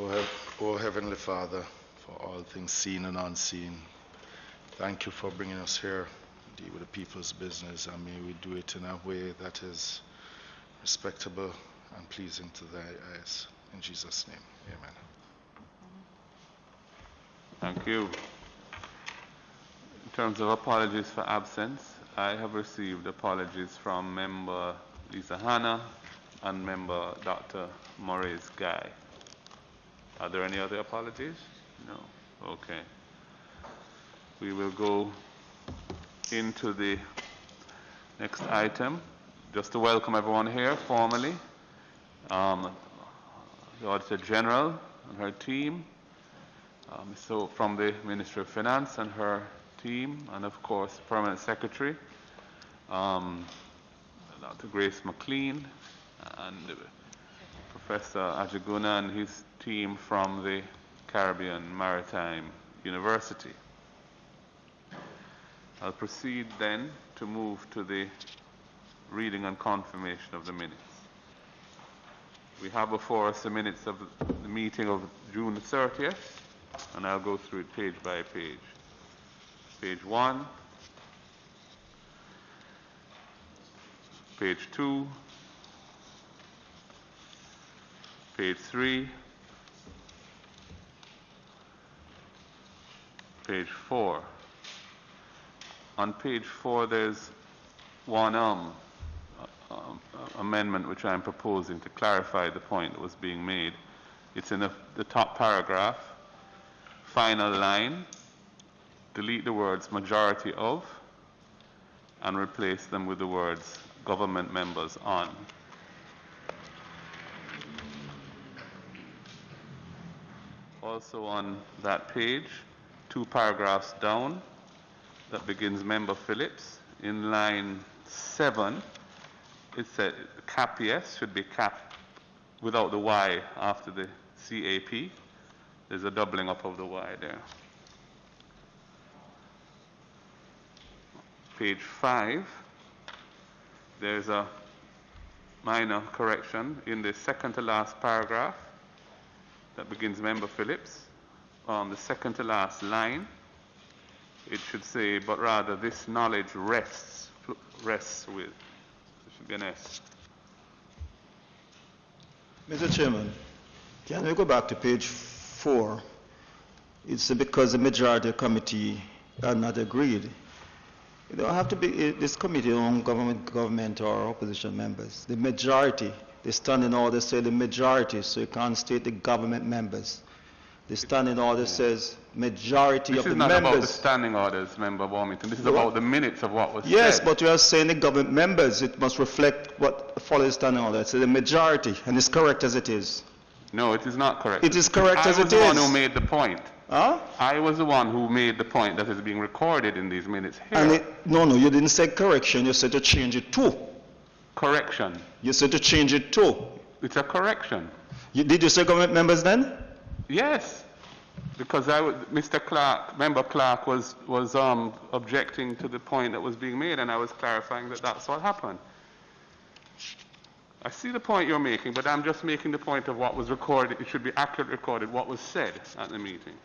O Heavenly Father, for all things seen and unseen, thank you for bringing us here to deal with the people's business, and may we do it in a way that is respectable and pleasing to thy eyes. In Jesus' name, amen. Thank you. In terms of apologies for absence, I have received apologies from member Lisa Hanna and member Dr. Maurice Guy. Are there any other apologies? No. Okay. We will go into the next item. Just to welcome everyone here formally. The Auditor General and her team. So from the Ministry of Finance and her team, and of course Permanent Secretary, Dr. Grace McLean, and Professor Ajaguna and his team from the Caribbean Maritime University. I'll proceed then to move to the reading and confirmation of the minutes. We have before us the minutes of the meeting of June 30th, and I'll go through it page by page. Page 1, page 2, page 3, page 4. On page 4, there's one amendment which I'm proposing to clarify the point that was being made. It's in the top paragraph, final line. Delete the words majority of and replace them with the words government members on. Also on that page, 2 paragraphs down, that begins member Phillips. In line 7, it said cap yes should be cap without the Y after the CAP. There's a doubling up of the Y there. Page 5, there's a minor correction in the second to last paragraph that begins member Phillips. On the second to last line, it should say, but rather this knowledge rests with. It should be an S. Mr. Chairman, can we go back to page 4? It's because the majority committee are not agreed. It don't have to be this committee on government or opposition members. The majority, the standing order say the majority, so you can't state the government members. The standing order says majority of the members. This is not about the standing orders, Member Warmington. This is about the minutes of what was said. Yes, but you are saying the government members. It must reflect what follows the standing order. It's the majority, and it's correct as it is. No, it is not correct. It is correct as it is. I was the one who made the point. Huh? I was the one who made the point that is being recorded in these minutes here. And no, you didn't say correction. You said to change it to. Correction. You said to change it to. It's a correction. Did you say government members then? Yes, because Mr. Clark, Member Clark was objecting to the point that was being made, and I was clarifying that that's what happened. I see the point you're making, but I'm just making the point of what was recorded. It should be accurately recorded what was said at the meeting.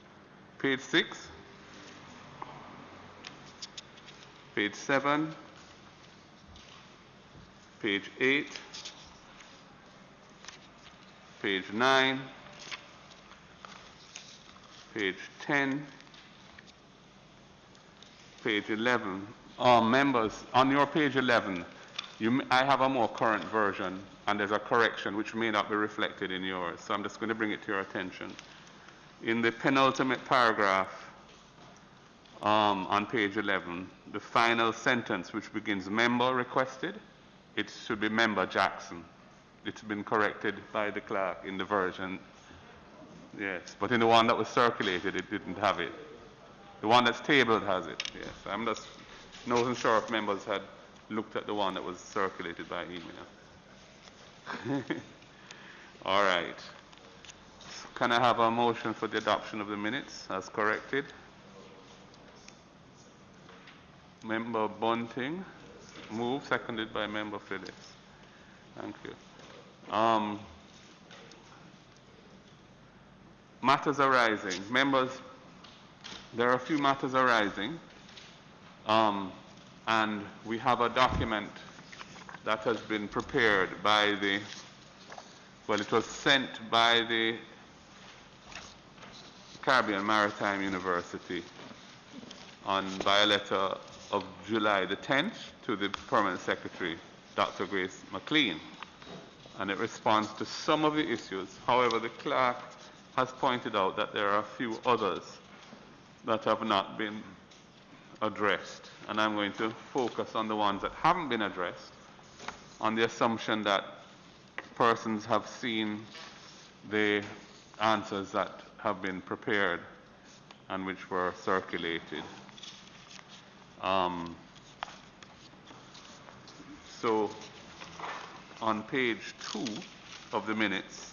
Page 6, page 7, page 8, page 9, page 10, page 11. Members, on your page 11, I have a more current version, and there's a correction which may not be reflected in yours. So I'm just going to bring it to your attention. In the penultimate paragraph on page 11, the final sentence which begins member requested, it should be member Jackson. It's been corrected by the clerk in the version. Yes, but in the one that was circulated, it didn't have it. The one that's tabled has it, yes. I'm just not sure if members had looked at the one that was circulated by email. All right. Can I have a motion for the adoption of the minutes as corrected? Member Bunting, move, seconded by Member Phillips. Thank you. matters arising. Members, there are a few matters arising, and we have a document that has been prepared by the, well, it was sent by the Caribbean Maritime University by a letter of July the 10th to the Permanent Secretary, Dr. Grace McLean, and it responds to some of the issues. However, the clerk has pointed out that there are a few others that have not been addressed, and I'm going to focus on the ones that haven't been addressed, on the assumption that persons have seen the answers that have been prepared and which were circulated. So on page 2 of the minutes,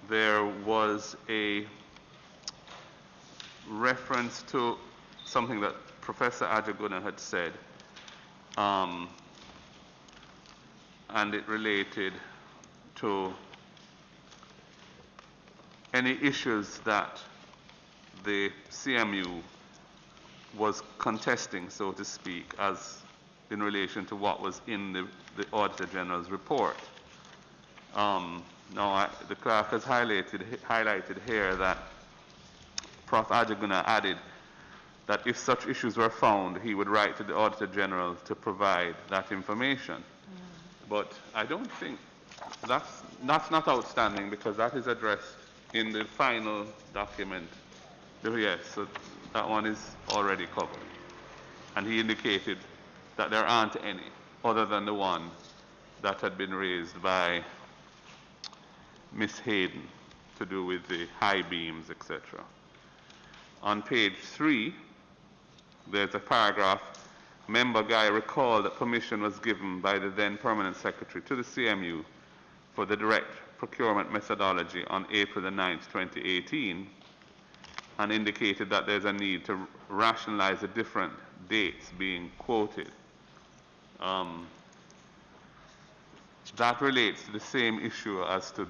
there was a reference to something that Professor Ajaguna had said, and it related to any issues that the CMU was contesting, so to speak, as in relation to what was in the Auditor General's report. Now, the clerk has highlighted here that Prof. Ajaguna added that if such issues were found, he would write to the Auditor General to provide that information. But I don't think that's not outstanding, because that is addressed in the final document. Yes, so that one is already covered. And he indicated that there aren't any other than the one that had been raised by Miss Hayden to do with the high beams, etc. On page 3, there's a paragraph. Member Guy recalled that permission was given by the then Permanent Secretary to the CMU for the direct procurement methodology on April the 9th, 2018, and indicated that there's a need to rationalize the different dates being quoted. That relates to the same issue as to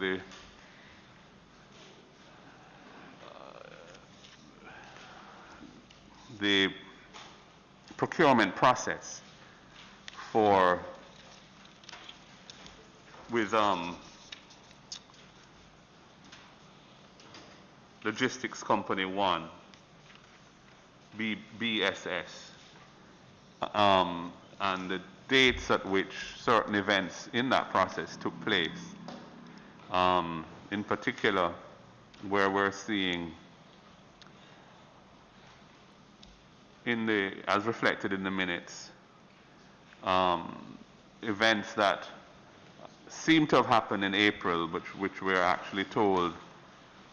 the procurement process with Logistics Company 1, BSS, and the dates at which certain events in that process took place. In particular, where we're seeing as reflected in the minutes, events that seem to have happened in April, which we're actually told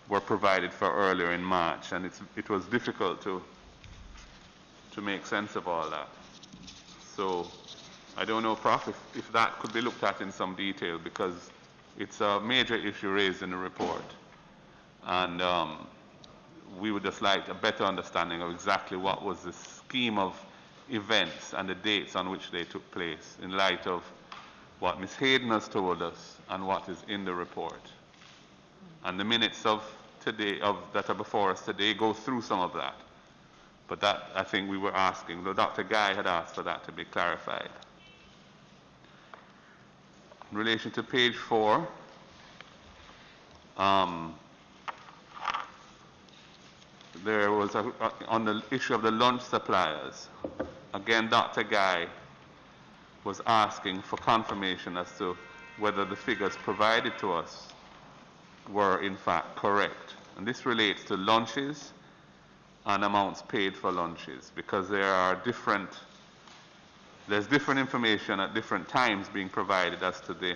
were provided for earlier in March, and it was difficult to make sense of all that. So I don't know, Prof, if that could be looked at in some detail, because it's a major issue raised in the report, and we would just like a better understanding of exactly what was the scheme of events and the dates on which they took place, in light of what Ms. Hayden has told us and what is in the report. And the minutes of today, that are before us today, go through some of that. But that, I think we were asking, though Dr. Guy had asked for that to be clarified. In relation to page 4, there was on the issue of the lunch suppliers. Again, Dr. Guy was asking for confirmation as to whether the figures provided to us were in fact correct. And this relates to lunches and amounts paid for lunches, because there's different information at different times being provided as to the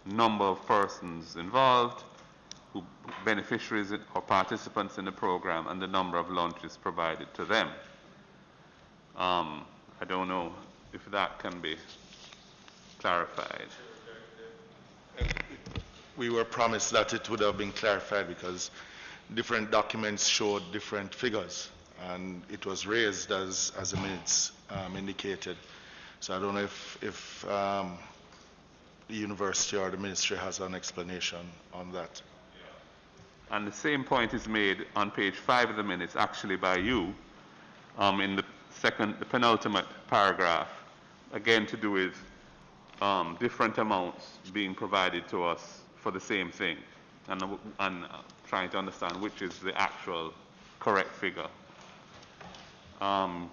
number of persons involved, beneficiaries or participants in the program, and the number of lunches provided to them. I don't know if that can be clarified. We were promised that it would have been clarified, because different documents showed different figures, and it was raised as the minutes indicated. So I don't know if the university or the ministry has an explanation on that. And the same point is made on page 5 of the minutes, actually by you, in the penultimate paragraph, again to do with different amounts being provided to us for the same thing, and trying to understand which is the actual correct figure. On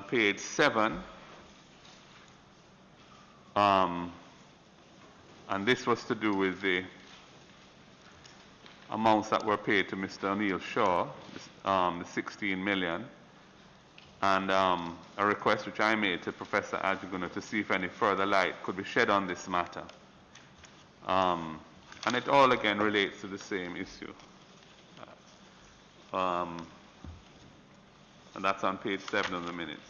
page 7, and this was to do with the amounts that were paid to Mr. O'Neill Shaw, the 16 million, and a request which I made to Professor Adjournment to see if any further light could be shed on this matter. And it all again relates to the same issue. And that's on page 7 of the minutes,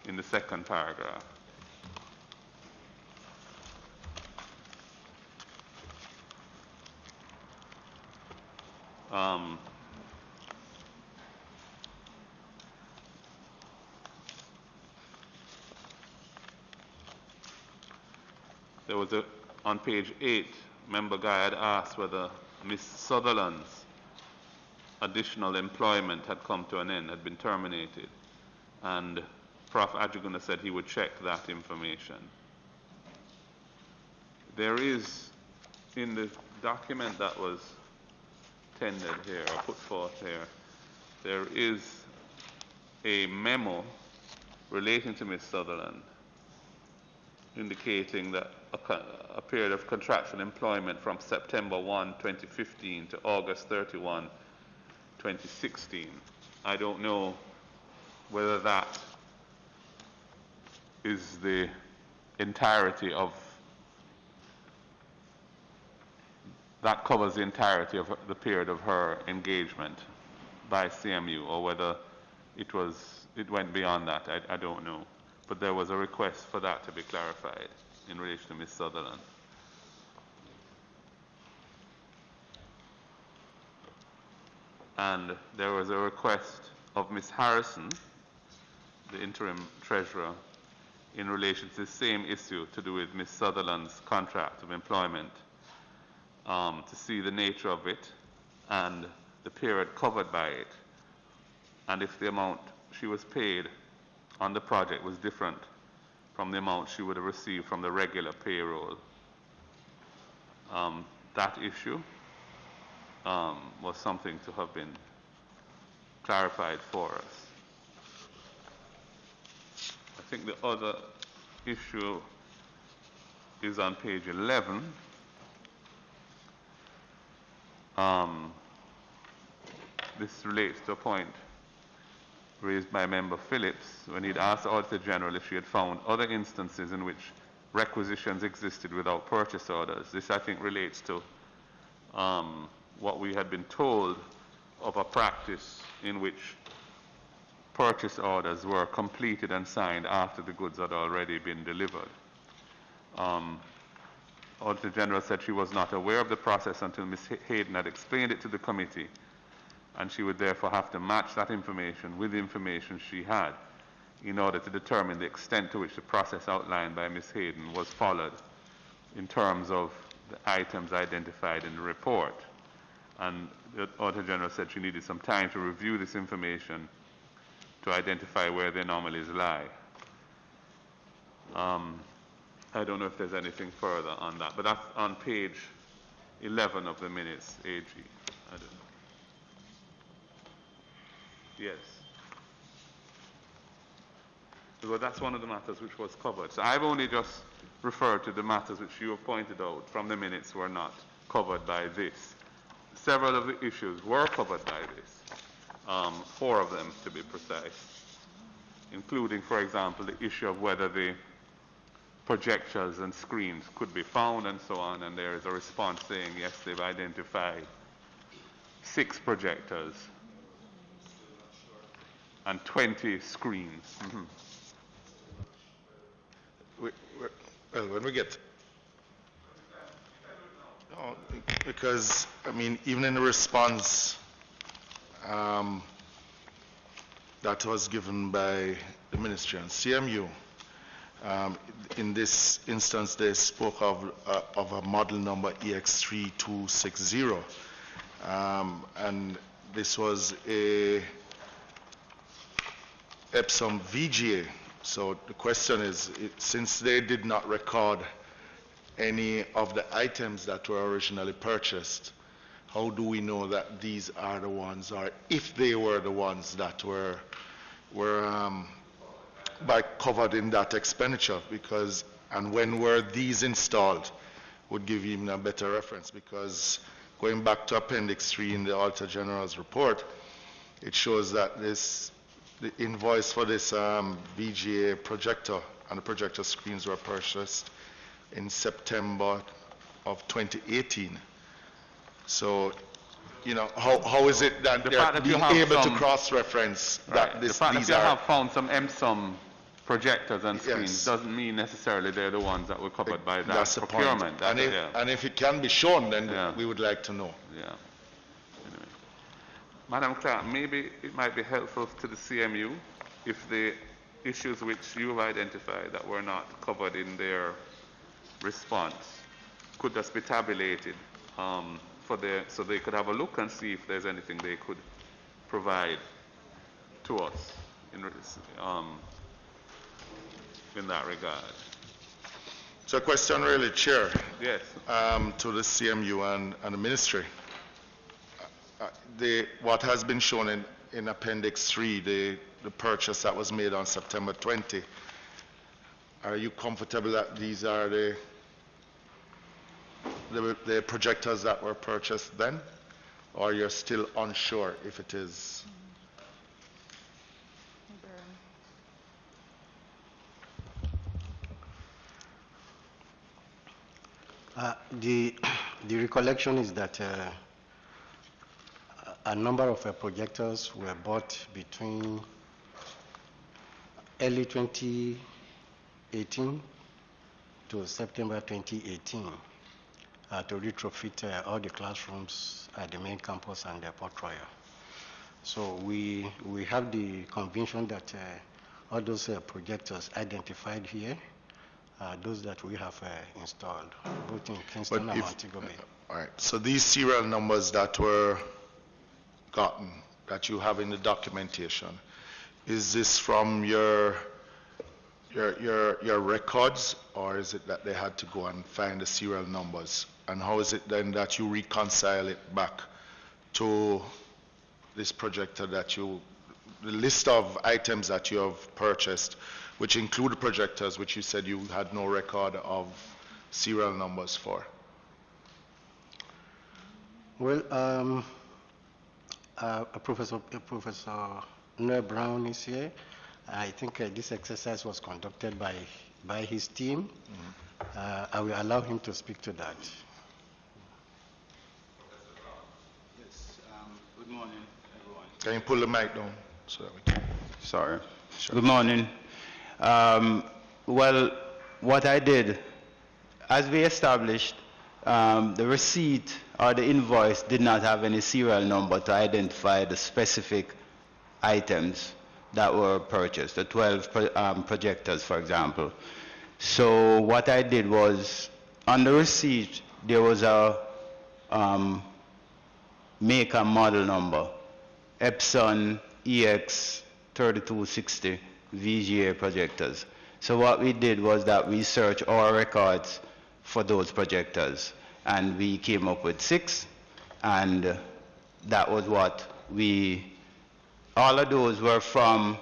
in the second paragraph. There was on page 8, member Guy had asked whether Ms. Sutherland's additional employment had come to an end, had been terminated, and Prof. Adjuguna said he would check that information. There is, in the document that was tendered here, or put forth here, there is a memo relating to Ms. Sutherland indicating that a period of contractual employment from September 1, 2015 to August 31, 2016. I don't know whether that is the entirety of, that covers the entirety of the period of her engagement by CMU, or whether it went beyond that. I don't know. But there was a request for that to be clarified in relation to Ms. Sutherland. And there was a request of Ms. Harrison, the interim treasurer, in relation to the same issue to do with Ms. Sutherland's contract of employment, to see the nature of it and the period covered by it, and if the amount she was paid on the project was different from the amount she would have received from the regular payroll. That issue was something to have been clarified for us. I think the other issue is on page 11. This relates to a point raised by Member Phillips when he'd asked the Auditor General if she had found other instances in which requisitions existed without purchase orders. This, I think, relates to what we had been told of a practice in which purchase orders were completed and signed after the goods had already been delivered. Auditor General said she was not aware of the process until Ms. Hayden had explained it to the committee, and she would therefore have to match that information with the information she had in order to determine the extent to which the process outlined by Ms. Hayden was followed in terms of the items identified in the report. And the Auditor General said she needed some time to review this information to identify where the anomalies lie. I don't know if there's anything further on that, but that's on page 11 of the minutes, AG. I don't know. Yes. Well, that's one of the matters which was covered. So I've only just referred to the matters which you have pointed out from the minutes were not covered by this. Several of the issues were covered by this, 4 of them to be precise, including, for example, the issue of whether the projectors and screens could be found and so on, and there is a response saying, yes, they've identified 6 projectors and 20 screens. Mm-hmm. Well, when we get... No, because, I mean, even in the response that was given by the Ministry and CMU, In this instance, they spoke of a model number EX3260. And this was a Epsom VGA. So the question is, since they did not record any of the items that were originally purchased, how do we know that these are the ones, or if they were the ones that were covered in that expenditure? Because, and when were these installed would give even a better reference, because going back to Appendix 3 in the Auditor General's report, it shows that the invoice for this VGA projector and the projector screens were purchased in September of 2018. So, you know, how is it that they're being able to cross-reference that these are... The fact that you have found some MSOM projectors and screens doesn't mean necessarily they're the ones that were covered by that that's procurement. And if it can be shown, then we would like to know. Yeah. Anyway. Madam Clerk, maybe it might be helpful to the CMU if the issues which you've identified that were not covered in their response could just be tabulated so they could have a look and see if there's anything they could provide to us in that regard. So a question really, Chair. Yes. To the CMU and the Ministry. What has been shown in Appendix 3, the purchase that was made on September 20, are you comfortable that these are the projectors that were purchased then? Or you're still unsure if it is? The recollection is that a number of projectors were bought between early 2018 to September 2018 to retrofit all the classrooms at the main campus and the Port Royal. So we have the conviction that all those projectors identified here those that we have installed, both in Kingston and Montego Bay. All right, so these serial numbers that were gotten, that you have in the documentation, is this from your records, or is it that they had to go and find the serial numbers? And how is it then that you reconcile it back to this projector that the list of items that you have purchased, which include the projectors, which you said you had no record of serial numbers for? Well, Professor Noel Brown is here. I think this exercise was conducted by his team. I will allow him to speak to that. Yes, good morning, everyone. Can you pull the mic down so that we can? Sorry. Sure. Good morning. Well, what I did, as we established, the receipt or the invoice did not have any serial number to identify the specific items that were purchased, the 12 projectors, for example. So what I did was, on the receipt, there was a make and model number, Epson EX3260 VGA projectors. So what we did was that we searched our records for those projectors, and we came up with 6, and that was what all of those were from,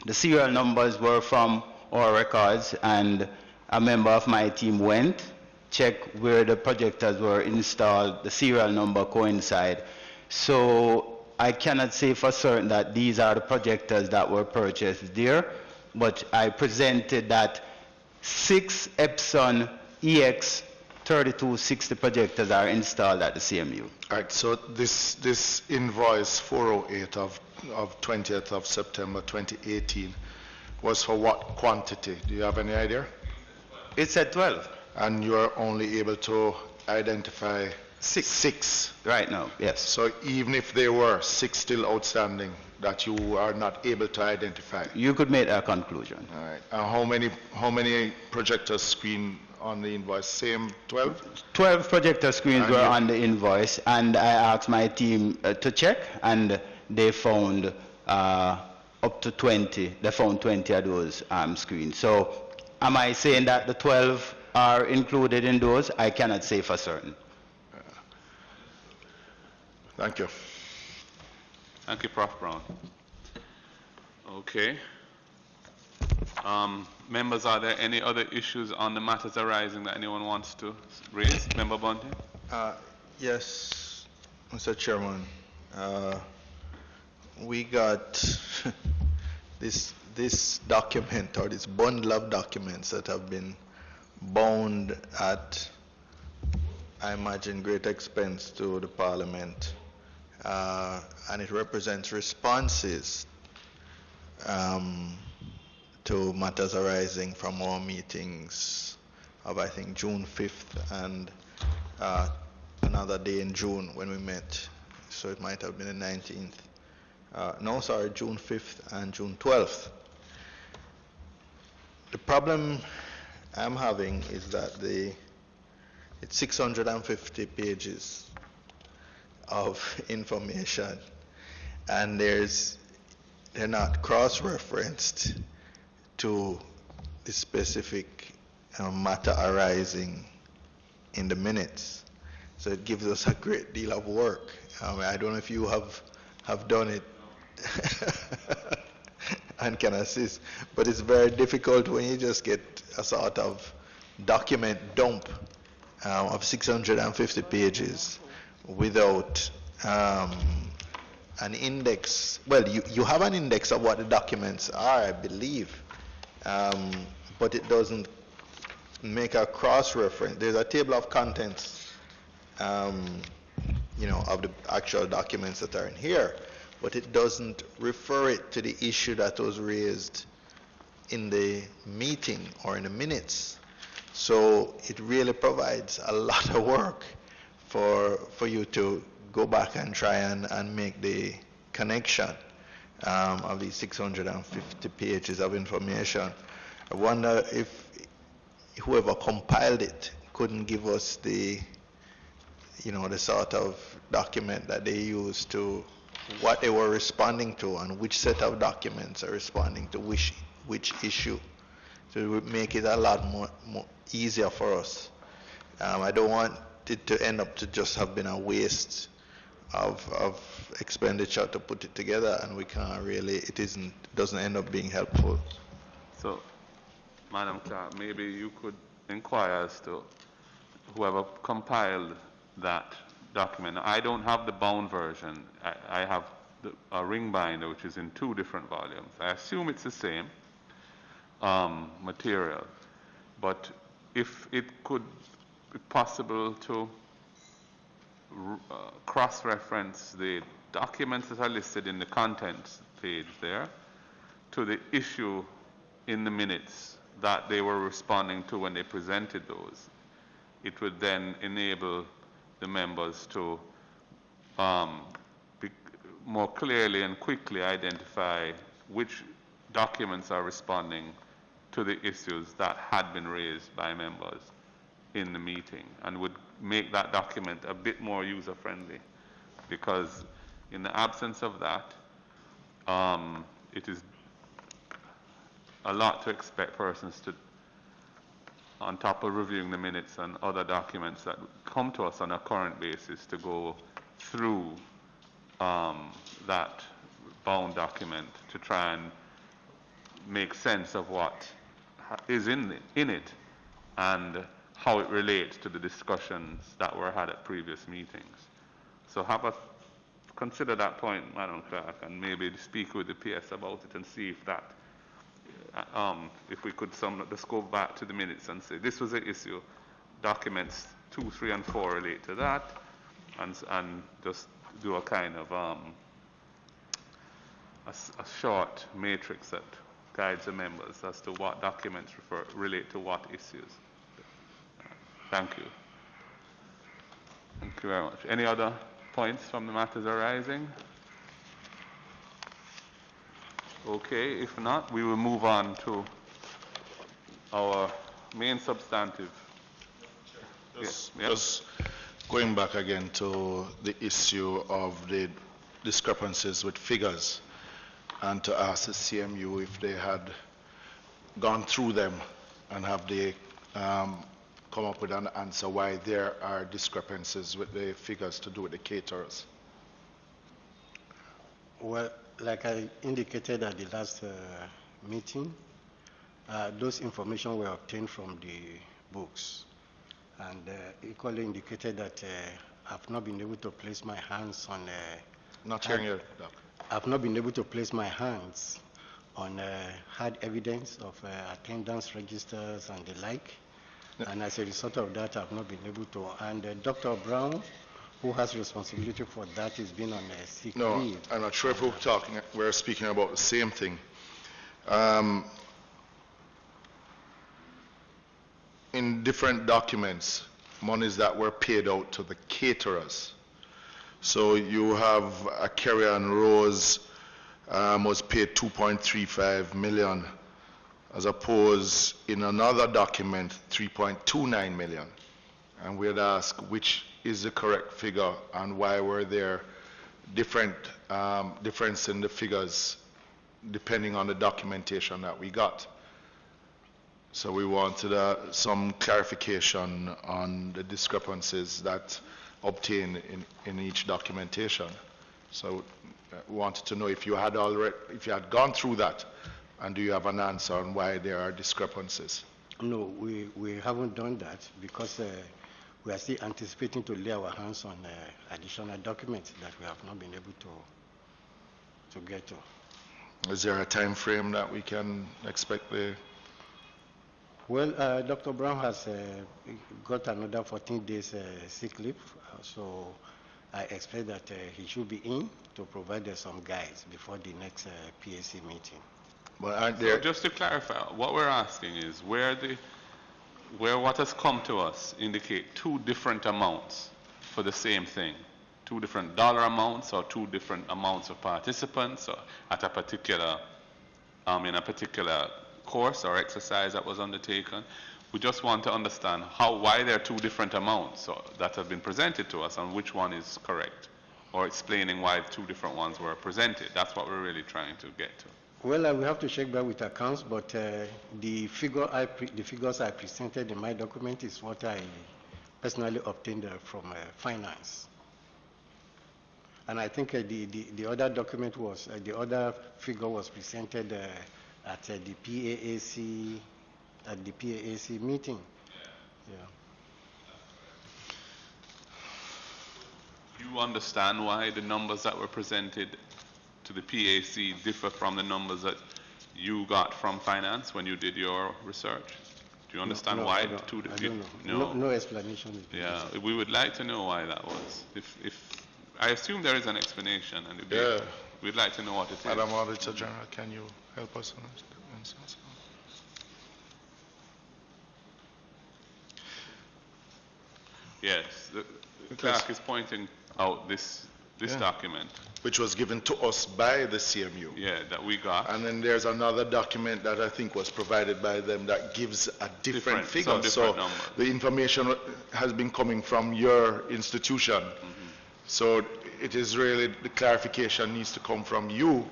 the serial numbers were from our records, and a member of my team went, checked where the projectors were installed, the serial number coincide. So I cannot say for certain that these are the projectors that were purchased there, but I presented that 6 Epson EX3260 projectors are installed at the CMU. All right, so this invoice 408 of 20th of September 2018 was for what quantity? Do you have any idea? It's at 12. And you are only able to identify Six. right now, yes. So even if there were 6 still outstanding that you are not able to identify? You could make that conclusion. All right. And how many projectors screen on the invoice? Same 12? 12 projector screens And were you- on the invoice, and I asked my team to check, and they found up to 20. They found 20 of those screens. So am I saying that the 12 are included in those? I cannot say for certain. Thank you. Thank you, Prof. Brown. Okay. Members, are there any other issues on the matters arising that anyone wants to raise? Member Bunting? Yes, Mr. Chairman. We got this document, or this bundle of documents that have been bound at, I imagine, great expense to the Parliament, and it represents responses to matters arising from our meetings of, I think, June 5th and another day in June when we met. So it might have been the 19th. No, sorry, June 5th and June 12th. The problem I'm having is that it's 650 pages of information, and they're not cross-referenced to the specific matter arising in the minutes. So it gives us a great deal of work. I don't know if you have done it and can assist, but it's very difficult when you just get a sort of document dump of 650 pages without an index. Well, you have an index of what the documents are, I believe, but it doesn't make a cross-reference. There's a table of contents, of the actual documents that are in here, but it doesn't refer it to the issue that was raised in the meeting or in the minutes. So it really provides a lot of work for you to go back and try and make the connection of these 650 pages of information. I wonder if whoever compiled it couldn't give us the sort of document that they used to what they were responding to and which set of documents are responding to which issue. So it would make it a lot more easier for us. I don't want it to end up to just have been a waste of expenditure to put it together, and we can't really, doesn't end up being helpful. So, Madam Clerk, maybe you could inquire as to whoever compiled that document. I don't have the bound version. I have a ring binder, which is in 2 different volumes. I assume it's the same material, but if it could be possible to cross-reference the documents that are listed in the contents page there to the issue in the minutes that they were responding to when they presented those, it would then enable the members to more clearly and quickly identify which documents are responding to the issues that had been raised by members in the meeting, and would make that document a bit more user-friendly, because in the absence of that, it is a lot to expect persons to, on top of reviewing the minutes and other documents that come to us on a current basis, to go through that bound document to try and make sense of what is in it and how it relates to the discussions that were had at previous meetings. So consider that point, Madam Clerk, and maybe speak with the PS about it and see if that, if we could just go back to the minutes and say, this was the issue, documents 2, 3, and 4 relate to that, and just do a kind of a short matrix that guides the members as to what documents relate to what issues. Thank you. Thank you very much. Any other points from the matters arising? Okay, if not, we will move on to our main substantive. Just going back again to the issue of the discrepancies with figures, and to ask the CMU if they had gone through them and have they come up with an answer why there are discrepancies with the figures to do with the caterers. Well, like I indicated at the last meeting, those information were obtained from the books, and equally indicated that I've not been able to place my hands on. Not hearing you, Doc. I've not been able to place my hands on hard evidence of attendance registers and the like, and as a result of that, I've not been able to. And Dr. Brown, who has responsibility for that, has been on a sick leave. I'm not sure if we're speaking about the same thing. In different documents, monies that were paid out to the caterers. So you have a Carrier and Rose was paid 2.35 million, as opposed in another document 3.29 million. And we'd ask which is the correct figure and why were there difference in the figures depending on the documentation that we got. So we wanted some clarification on the discrepancies that obtained in each documentation. So we wanted to know if you had gone through that, and do you have an answer on why there are discrepancies? No, we haven't done that because we are still anticipating to lay our hands on additional documents that we have not been able to get to. Is there a time frame that we can expect the? Well, Dr. Brown has got another 14 days sick leave, so I expect that he should be in to provide some guides before the next PAC meeting. But aren't there? So just to clarify, what we're asking is where what has come to us indicate two different amounts for the same thing, two different dollar amounts or two different amounts of participants or at a particular in a particular course or exercise that was undertaken. We just want to understand why there are two different amounts that have been presented to us and which one is correct, or explaining why two different ones were presented. That's what we're really trying to get to. Well, we have to check back with accounts, but the figures I presented in my document is what I personally obtained from finance. And I think the other document was, the other figure was presented at the PAAC meeting. Yeah. You understand why the numbers that were presented to the PAC differ from the numbers that you got from finance when you did your research? Do you understand why? I don't know. No explanation. Yeah, we would like to know why that was. If I assume there is an explanation, and we'd like to know what it is. Madam Auditor General, can you help us on this? Yes, the clerk is pointing out this document. Which was given to us by the CMU. Yeah, that we got. And then there's another document that I think was provided by them that gives a different figure. Different so number. The information has been coming from your institution. Mm-hmm. So it is really, the clarification needs to come from you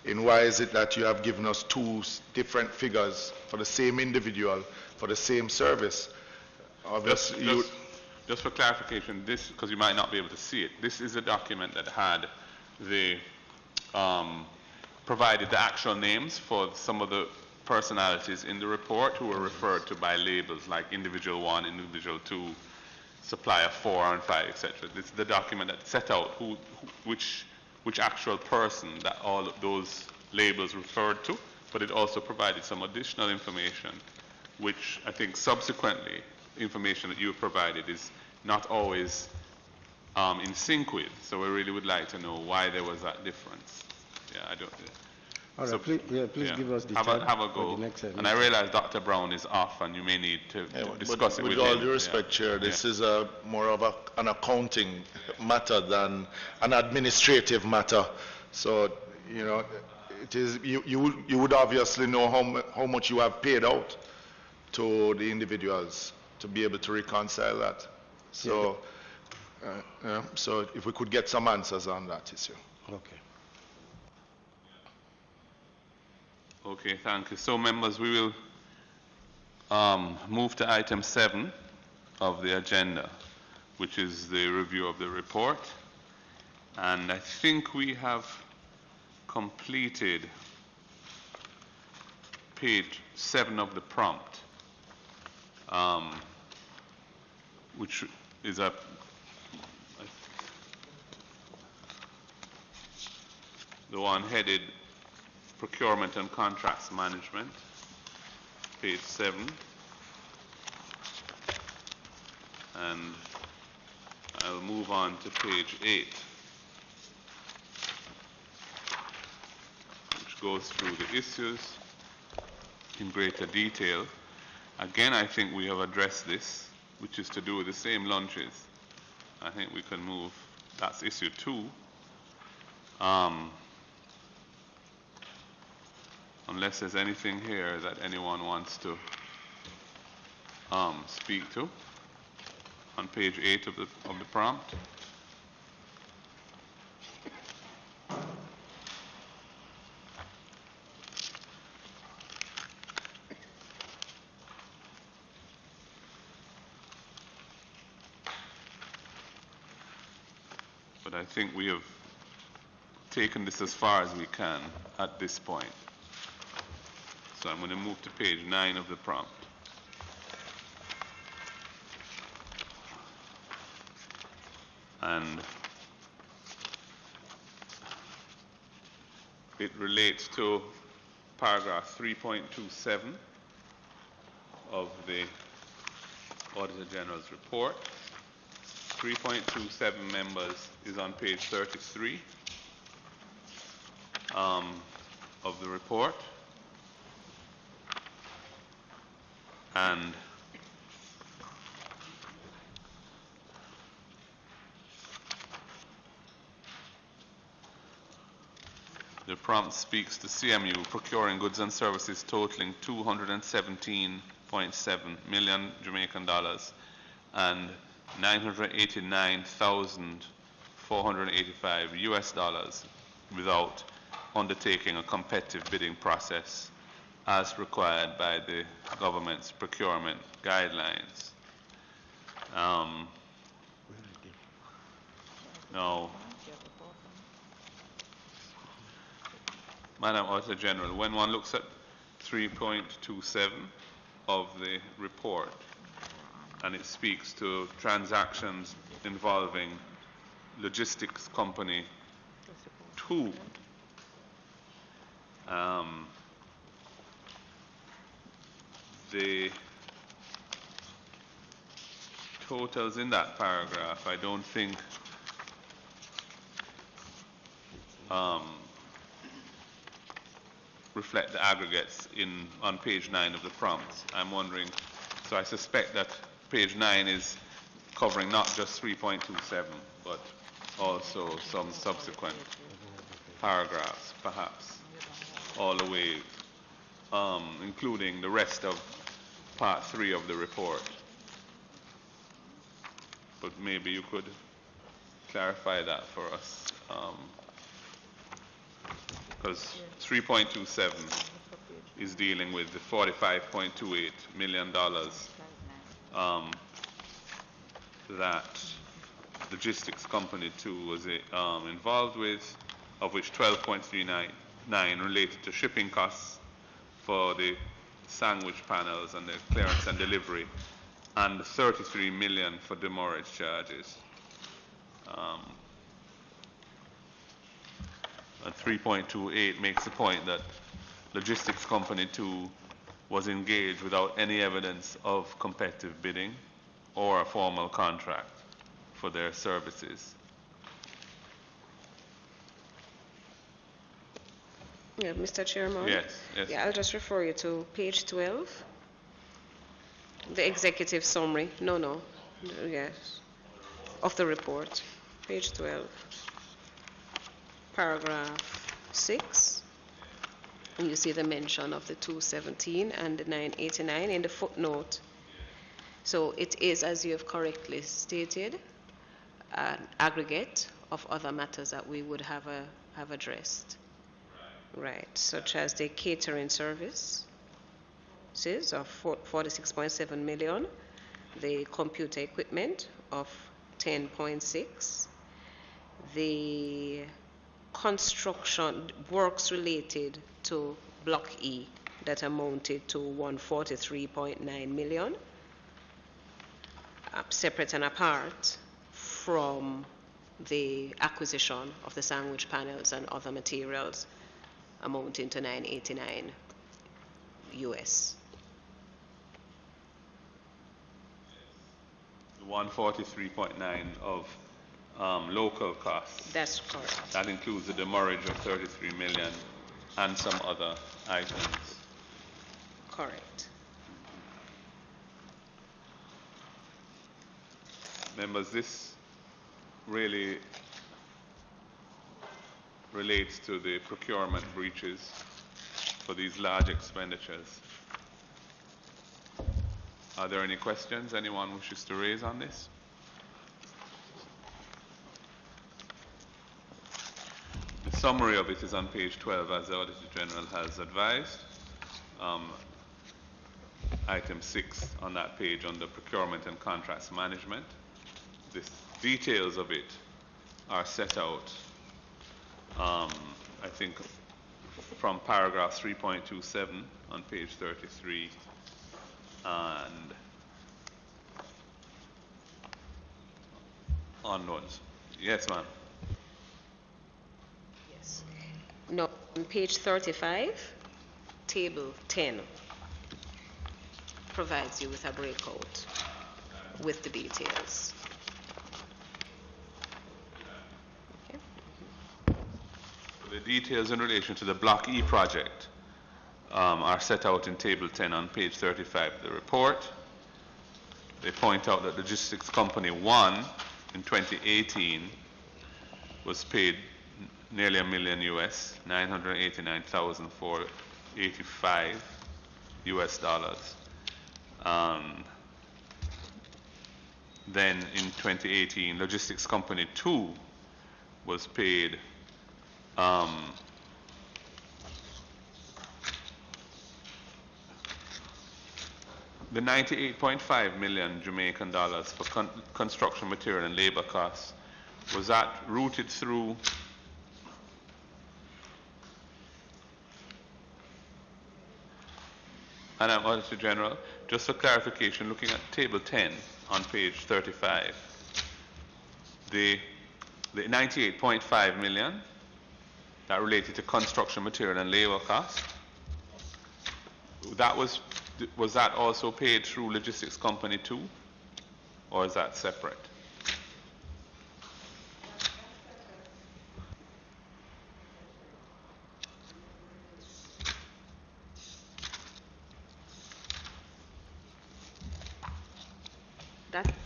in why is it that you have given us two different figures for the same individual for the same service. Just for clarification, this, because you might not be able to see it, this is a document that had the provided the actual names for some of the personalities in the report who were referred to by labels like individual 1, individual 2, supplier 4 and 5, etc. This is the document that set out which actual person that all of those labels referred to, but it also provided some additional information, which I think subsequently information that you have provided is not always in sync with. So we really would like to know why there was that difference. Yeah, All right, So- please, please Yeah. give us the Have chart a for go. the next And I realize Dr. Brown is off and you may need to discuss it with with all him. due respect, Chair, this is more of an accounting matter than an administrative matter. So, you know, it is, you would obviously know how much you have paid out to the individuals to be able to reconcile that. So, so if we could get some answers on that issue. Okay. Okay, thank you. So members, we will move to item 7 of the agenda, which is the review of the report. And I think we have completed page 7 of the prompt, which is the one headed Procurement and Contracts Management, page 7. And I'll move on to page 8, which goes through the issues in greater detail. Again, I think we have addressed this, which is to do with the same lunches. I think we can move, that's issue 2. Unless there's anything here that anyone wants to speak to on page 8 of the prompt. But I think we have taken this as far as we can at this point. So I'm going to move to page 9 of the prompt. And it relates to paragraph 3.27 of the Auditor General's report. 3.27, members, is on page 33 of the report. And the prompt speaks to CMU procuring goods and services totaling 217.7 million Jamaican dollars and 989,485 US dollars without undertaking a competitive bidding process as required by the government's procurement guidelines. Now, Madam Auditor General, when one looks at 3.27 of the report, and it speaks to transactions involving logistics company 2, the totals in that paragraph, I don't think reflect the aggregates on page 9 of the prompt. I'm wondering, so I suspect that page 9 is covering not just 3.27, but also some subsequent paragraphs, perhaps, all the way, including the rest of part 3 of the report. But maybe you could clarify that for us. Because 3.27 is dealing with the $45.28 million that logistics company 2 was involved with, of which 12.39 related to shipping costs for the sandwich panels and the clearance and delivery, and 33 million for demurrage charges. And 3.28 makes the point that logistics company 2 was engaged without any evidence of competitive bidding or a formal contract for their services. Yeah, Mr. Chairman? Yes, yes. Yeah, I'll just refer you to page 12, the executive summary. No, yes, of the report. Page 12, paragraph 6. And you see the mention of the 217 and the 989 in the footnote. So it is, as you have correctly stated, an aggregate of other matters that we would have addressed. Right, such as the catering services of 46.7 million, the computer equipment of 10.6, the construction works related to Block E that amounted to 143.9 million, separate and apart from the acquisition of the sandwich panels and other materials amounting to 989 US. 143.9 of local costs. That's correct. That includes the demurrage of 33 million and some other items. Correct. Members, this really relates to the procurement breaches for these large expenditures. Are there any questions anyone wishes to raise on this? The summary of it is on page 12, as the Auditor General has advised. Item 6 on that page under Procurement and Contracts Management. The details of it are set out, I think, from paragraph 3.27 on page 33 and onwards. Yes, ma'am. Yes. No, on page 35, table 10 provides you with a breakout with the details. Okay. The details in relation to the Block E project are set out in table 10 on page 35 of the report. They point out that Logistics Company 1 in 2018 was paid nearly $1 million US, 989,485 US dollars. Then in 2018, Logistics Company 2 was paid the 98.5 million Jamaican dollars for construction material and labor costs. Was that routed through and I'm Auditor General, just for clarification, looking at table 10 on page 35, the 98.5 million that related to construction material and labor costs, that was that also paid through Logistics Company 2, or is that separate?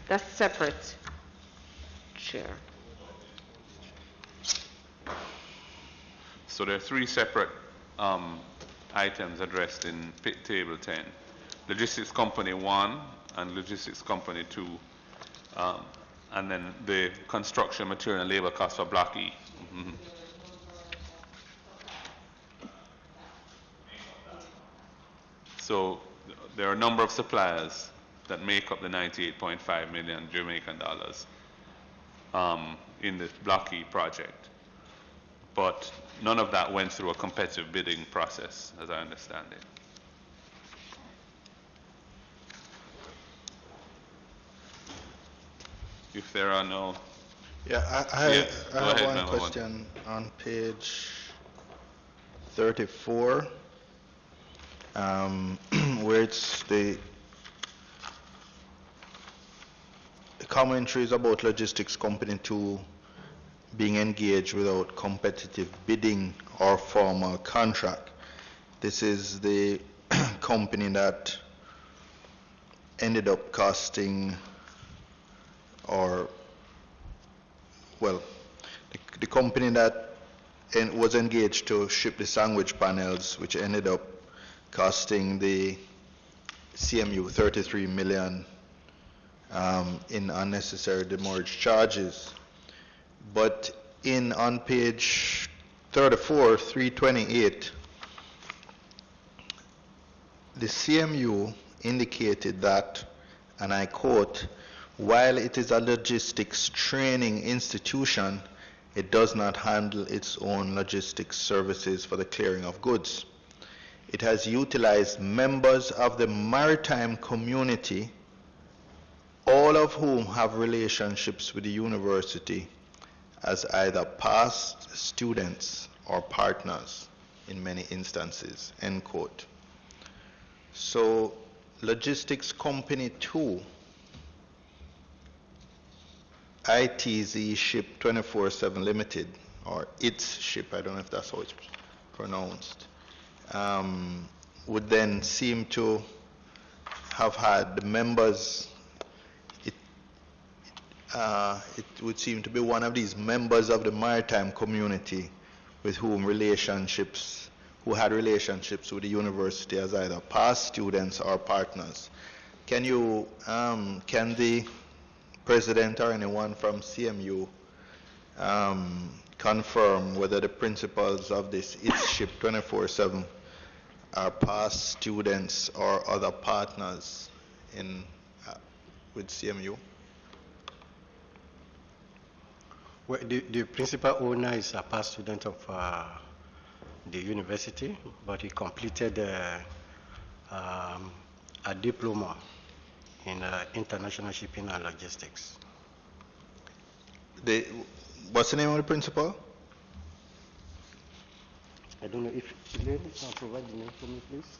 That's separate, Chair. So there are three separate items addressed in table 10. Logistics Company 1 and Logistics Company 2, and then the construction material and labor costs for Block E. Mm-hmm. So there are a number of suppliers that make up the 98.5 million Jamaican dollars in the Block E project. But none of that went through a competitive bidding process, as I understand it. If there are no... Yeah, I Yes, go have ahead, one Member One. question on page 34, where it's the commentaries about Logistics Company 2 being engaged without competitive bidding or formal contract. This is the company that ended up costing, or, well, the company that was engaged to ship the sandwich panels, which ended up costing the CMU 33 million in unnecessary demurrage charges. But on page 34, 328, the CMU indicated that, and I quote, while it is a logistics training institution, it does not handle its own logistics services for the clearing of goods. It has utilized members of the maritime community, all of whom have relationships with the university, as either past students or partners in many instances, end quote. So, Logistics Company 2, ITZ Ship 24/7 Limited, or its ship, I don't know if that's how it's pronounced, would then seem to have had the members, it would seem to be one of these members of the maritime community with whom who had relationships with the university as either past students or partners. Can the president or anyone from CMU confirm whether the principals of this its ship 24/7 are past students or other partners with CMU? Well, the principal owner is a past student of the university, but he completed a diploma in international shipping and logistics. What's the name of the principal? I don't know if you can provide the name for me, please.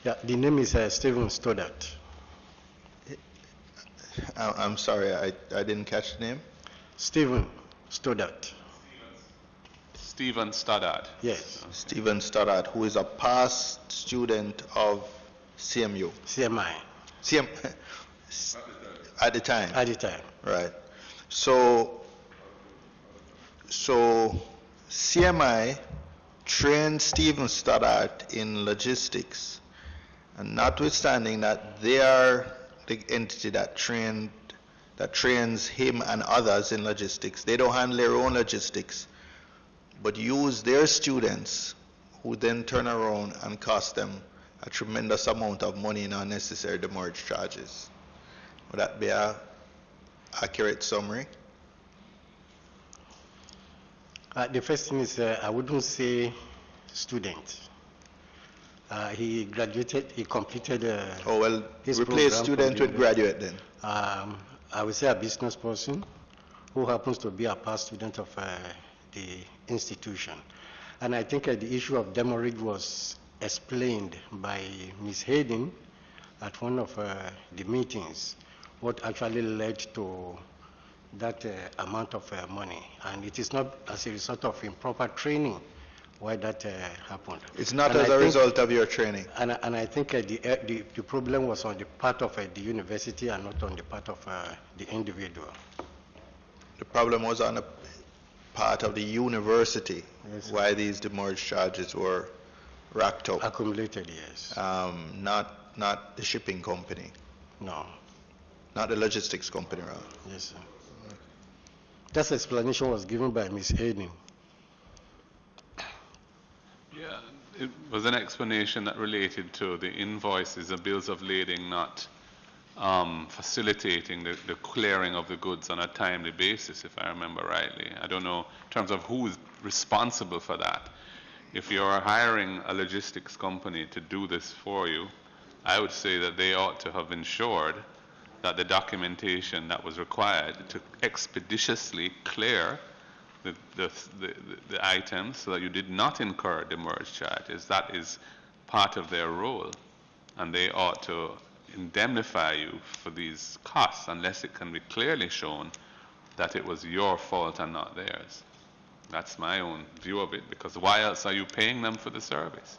Yeah, the name is Stephen Stoddart. I'm sorry, I didn't catch the name. Stephen Stoddart. Stephen Stoddart. Yes. Stephen Stoddart, who is a past student of CMU. CMI. At the time. At the time. Right. So CMI trained Stephen Stoddart in logistics, and notwithstanding that they are the entity that trains him and others in logistics, they don't handle their own logistics, but use their students, who then turn around and cost them a tremendous amount of money in unnecessary demurrage charges. Would that be an accurate summary? The first thing is, I wouldn't say student. He graduated, he completed his replace program student with graduate then. I would say a business person who happens to be a past student of the institution. And I think the issue of demurrage was explained by Ms. Hayden at one of the meetings, what actually led to that amount of money. And it is not as a result of improper training why that happened. It's not as a result of your training. And I think the problem was on the part of the university and not on the part of the individual. The problem was on the part of the university, Yes. why these demurrage charges were racked up. Accumulated, yes. Not the shipping company, No. not the logistics company, rather. Yes, sir. That explanation was given by Ms. Hayden. Yeah, it was an explanation that related to the invoices and bills of lading not facilitating the clearing of the goods on a timely basis, if I remember rightly. I don't know in terms of who is responsible for that. If you're hiring a logistics company to do this for you, I would say that they ought to have ensured that the documentation that was required to expeditiously clear the items so that you did not incur demurrage charges. That is part of their role, and they ought to indemnify you for these costs unless it can be clearly shown that it was your fault and not theirs. That's my own view of it, because why else are you paying them for the service?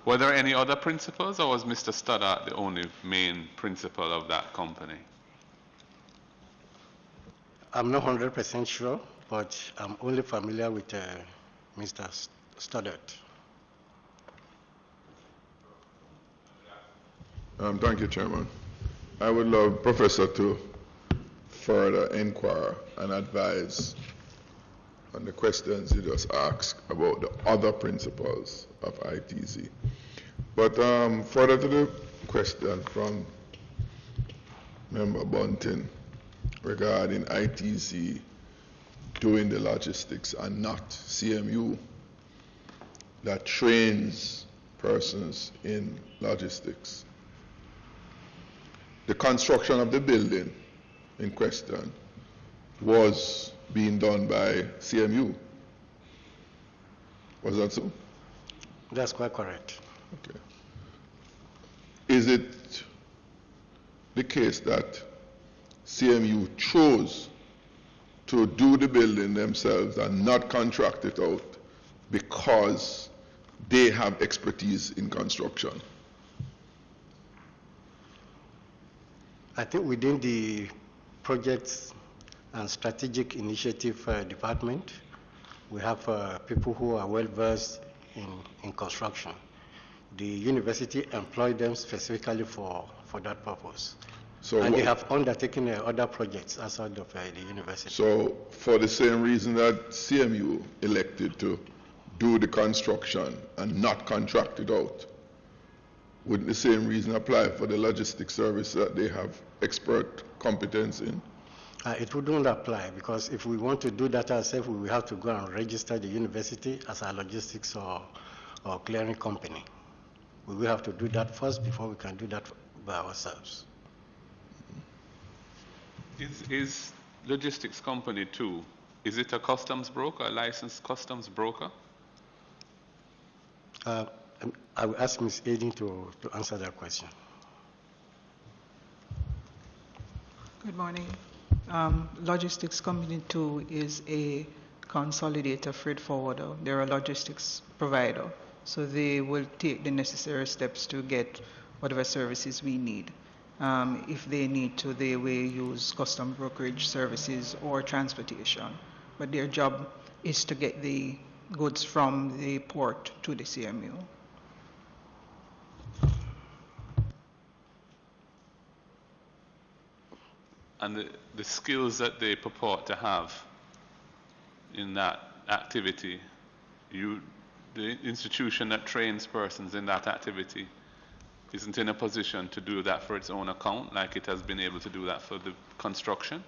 Were there any other principals, or was Mr. Stoddart the only main principal of that company? I'm not 100% sure, but I'm only familiar with Mr. Stoddart. Thank you, Chairman. I would love Professor to further inquire and advise on the questions you just asked about the other principles of ITZ. But further to the question from Member Bunting regarding ITZ doing the logistics and not CMU that trains persons in logistics. The construction of the building in question was being done by CMU. Was that so? That's quite correct. Okay. Is it the case that CMU chose to do the building themselves and not contract it out because they have expertise in construction? I think within the projects and strategic initiative department, we have people who are well versed in construction. The university employed them specifically for that purpose. So and they have undertaken other projects outside of the university. So for the same reason that CMU elected to do the construction and not contract it out, would the same reason apply for the logistics service that they have expert competence in? It wouldn't apply, because if we want to do that ourselves, we will have to go and register the university as a logistics or clearing company. We will have to do that first before we can do that by ourselves. Is logistics company 2, is it a customs broker, a licensed customs broker? I will ask Ms. Aiden to answer that question. Good morning. Logistics Company 2 is a consolidator freight forwarder. They're a logistics provider, so they will take the necessary steps to get whatever services we need. If they need to, they will use custom brokerage services or transportation, but their job is to get the goods from the port to the CMU. And the skills that they purport to have in that activity, the institution that trains persons in that activity isn't in a position to do that for its own account, like it has been able to do that for the construction?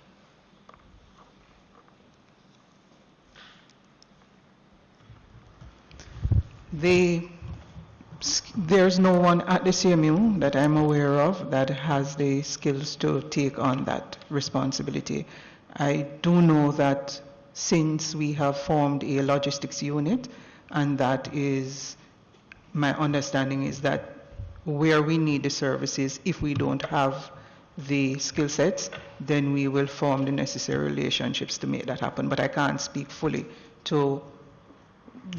There's no one at the CMU that I'm aware of that has the skills to take on that responsibility. I do know that since we have formed a logistics unit, and that is, my understanding is that where we need the services, if we don't have the skill sets, then we will form the necessary relationships to make that happen. But I can't speak fully to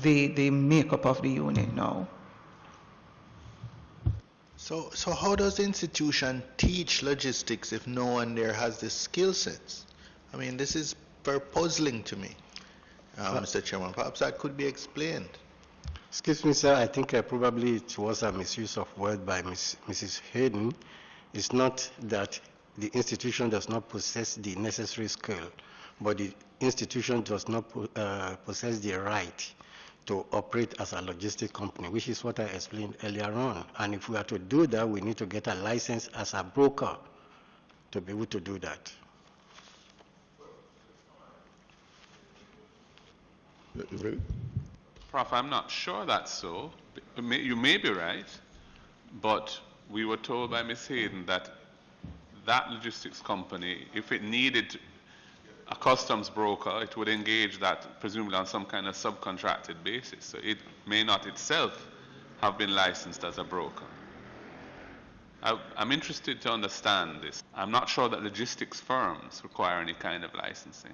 the makeup of the unit now. So how does the institution teach logistics if no one there has the skill sets? I mean, this is very puzzling to me, Mr. Chairman. Perhaps that could be explained. Excuse me, sir. I think probably it was a misuse of word by Mrs. Hayden. It's not that the institution does not possess the necessary skill, but the institution does not possess the right to operate as a logistic company, which is what I explained earlier on. And if we are to do that, we need to get a license as a broker to be able to do that. Prof, I'm not sure that's so. You may be right, but we were told by Ms. Hayden that that logistics company, if it needed a customs broker, it would engage that presumably on some kind of subcontracted basis. So it may not itself have been licensed as a broker. I'm interested to understand this. I'm not sure that logistics firms require any kind of licensing.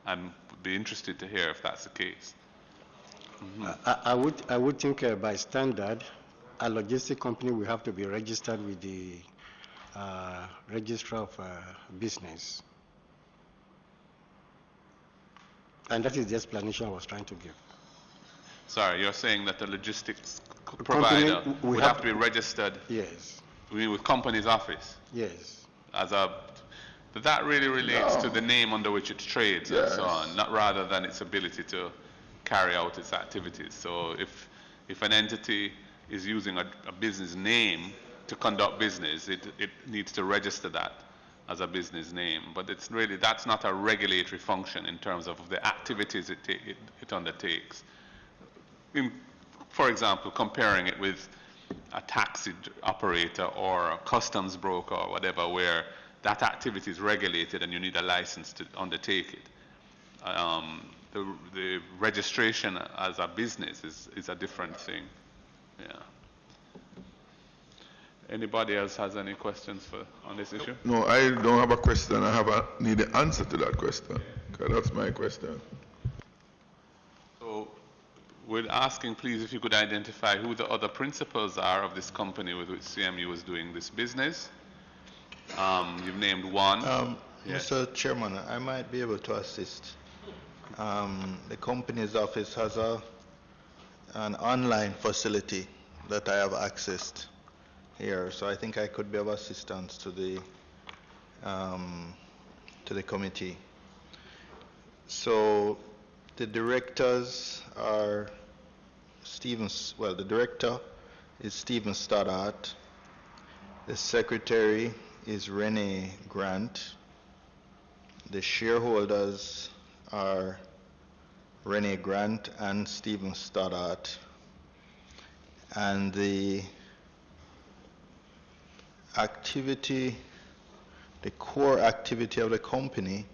I would be interested to hear if that's the case. I would think by standard, a logistic company will have to be registered with the Register of Business. And that is the explanation I was trying to give. Sorry, you're saying that the logistics provider would have to be registered? Yes. You mean with company's office? Yes. But that really relates to the name under which it trades and so on, not rather than its ability to carry out its activities. So if an entity is using a business name to conduct business, it needs to register that as a business name. But it's really, that's not a regulatory function in terms of the activities it undertakes. For example, comparing it with a taxi operator or a customs broker or whatever, where that activity is regulated and you need a license to undertake it. The registration as a business is a different thing. Yeah. Anybody else has any questions on this issue? No, I don't have a question. I need an answer to that question, because that's my question. So we're asking, please, if you could identify who the other principals are of this company with which CMU is doing this business. You've named one. Yes. Mr. Chairman, I might be able to assist. The company's office has an online facility that I have accessed here, so I think I could be of assistance to the committee. So the directors are the director is Stephen Stoddart. The secretary is Renee Grant. The shareholders are Renee Grant and Stephen Stoddart. And the activity, the core activity of the company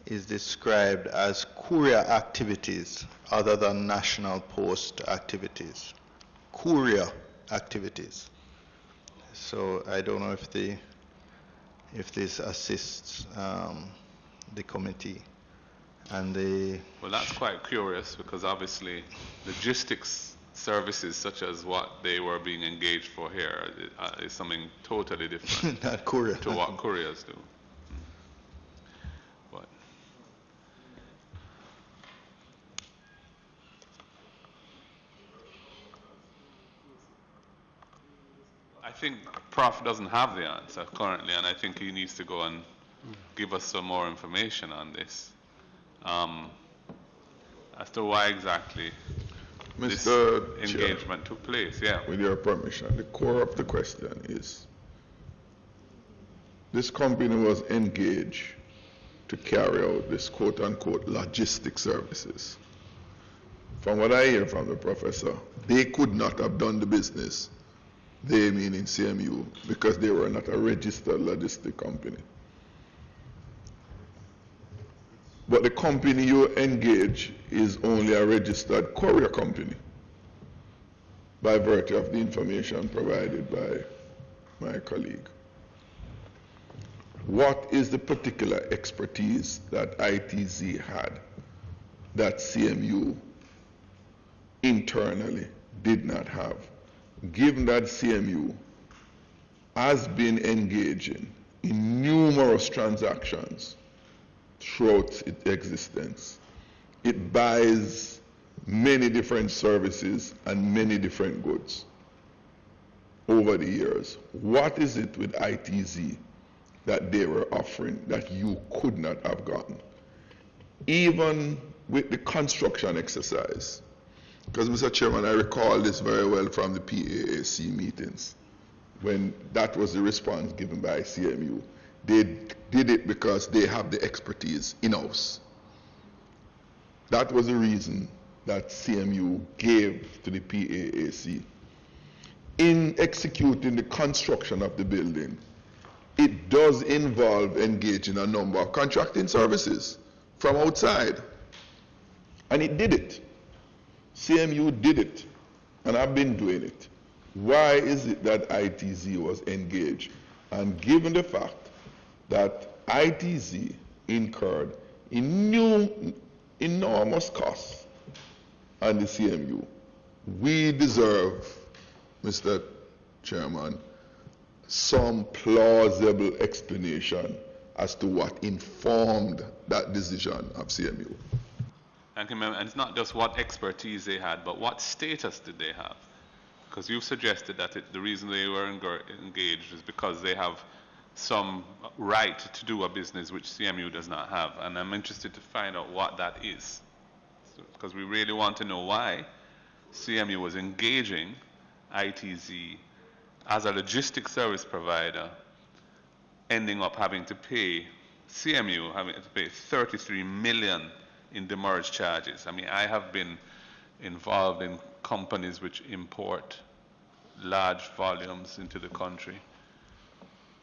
is described as courier activities other than national post activities. Courier activities. So I don't know if this assists the committee. And well, that's quite curious, because obviously logistics services such as what they were being engaged for here is something totally different not courier. to what couriers do. But I think Prof doesn't have the answer currently, and I think he needs to go and give us some more information on this. As to why exactly this engagement took place. Yeah. With your permission, the core of the question is, this company was engaged to carry out this quote-unquote logistic services. From what I hear from the professor, they could not have done the business, they meaning CMU, because they were not a registered logistic company. But the company you engage is only a registered courier company by virtue of the information provided by my colleague. What is the particular expertise that ITZ had that CMU internally did not have, given that CMU has been engaging in numerous transactions throughout its existence? It buys many different services and many different goods over the years. What is it with ITZ that they were offering that you could not have gotten? Even with the construction exercise, because Mr. Chairman, I recall this very well from the PAAC meetings, when that was the response given by CMU. They did it because they have the expertise in-house. That was the reason that CMU gave to the PAAC. In executing the construction of the building, it does involve engaging a number of contracting services from outside. And it did it. CMU did it. And I've been doing it. Why is it that ITZ was engaged? And given the fact that ITZ incurred enormous costs on the CMU, we deserve, Mr. Chairman, some plausible explanation as to what informed that decision of CMU. Thank you, and it's not just what expertise they had, but what status did they have? Because you've suggested that the reason they were engaged is because they have some right to do a business which CMU does not have, and I'm interested to find out what that is, because we really want to know why CMU was engaging ITZ as a logistics service provider, ending up having to pay CMU having to pay 33 million in demurrage charges. I mean, I have been involved in companies which import large volumes into the country,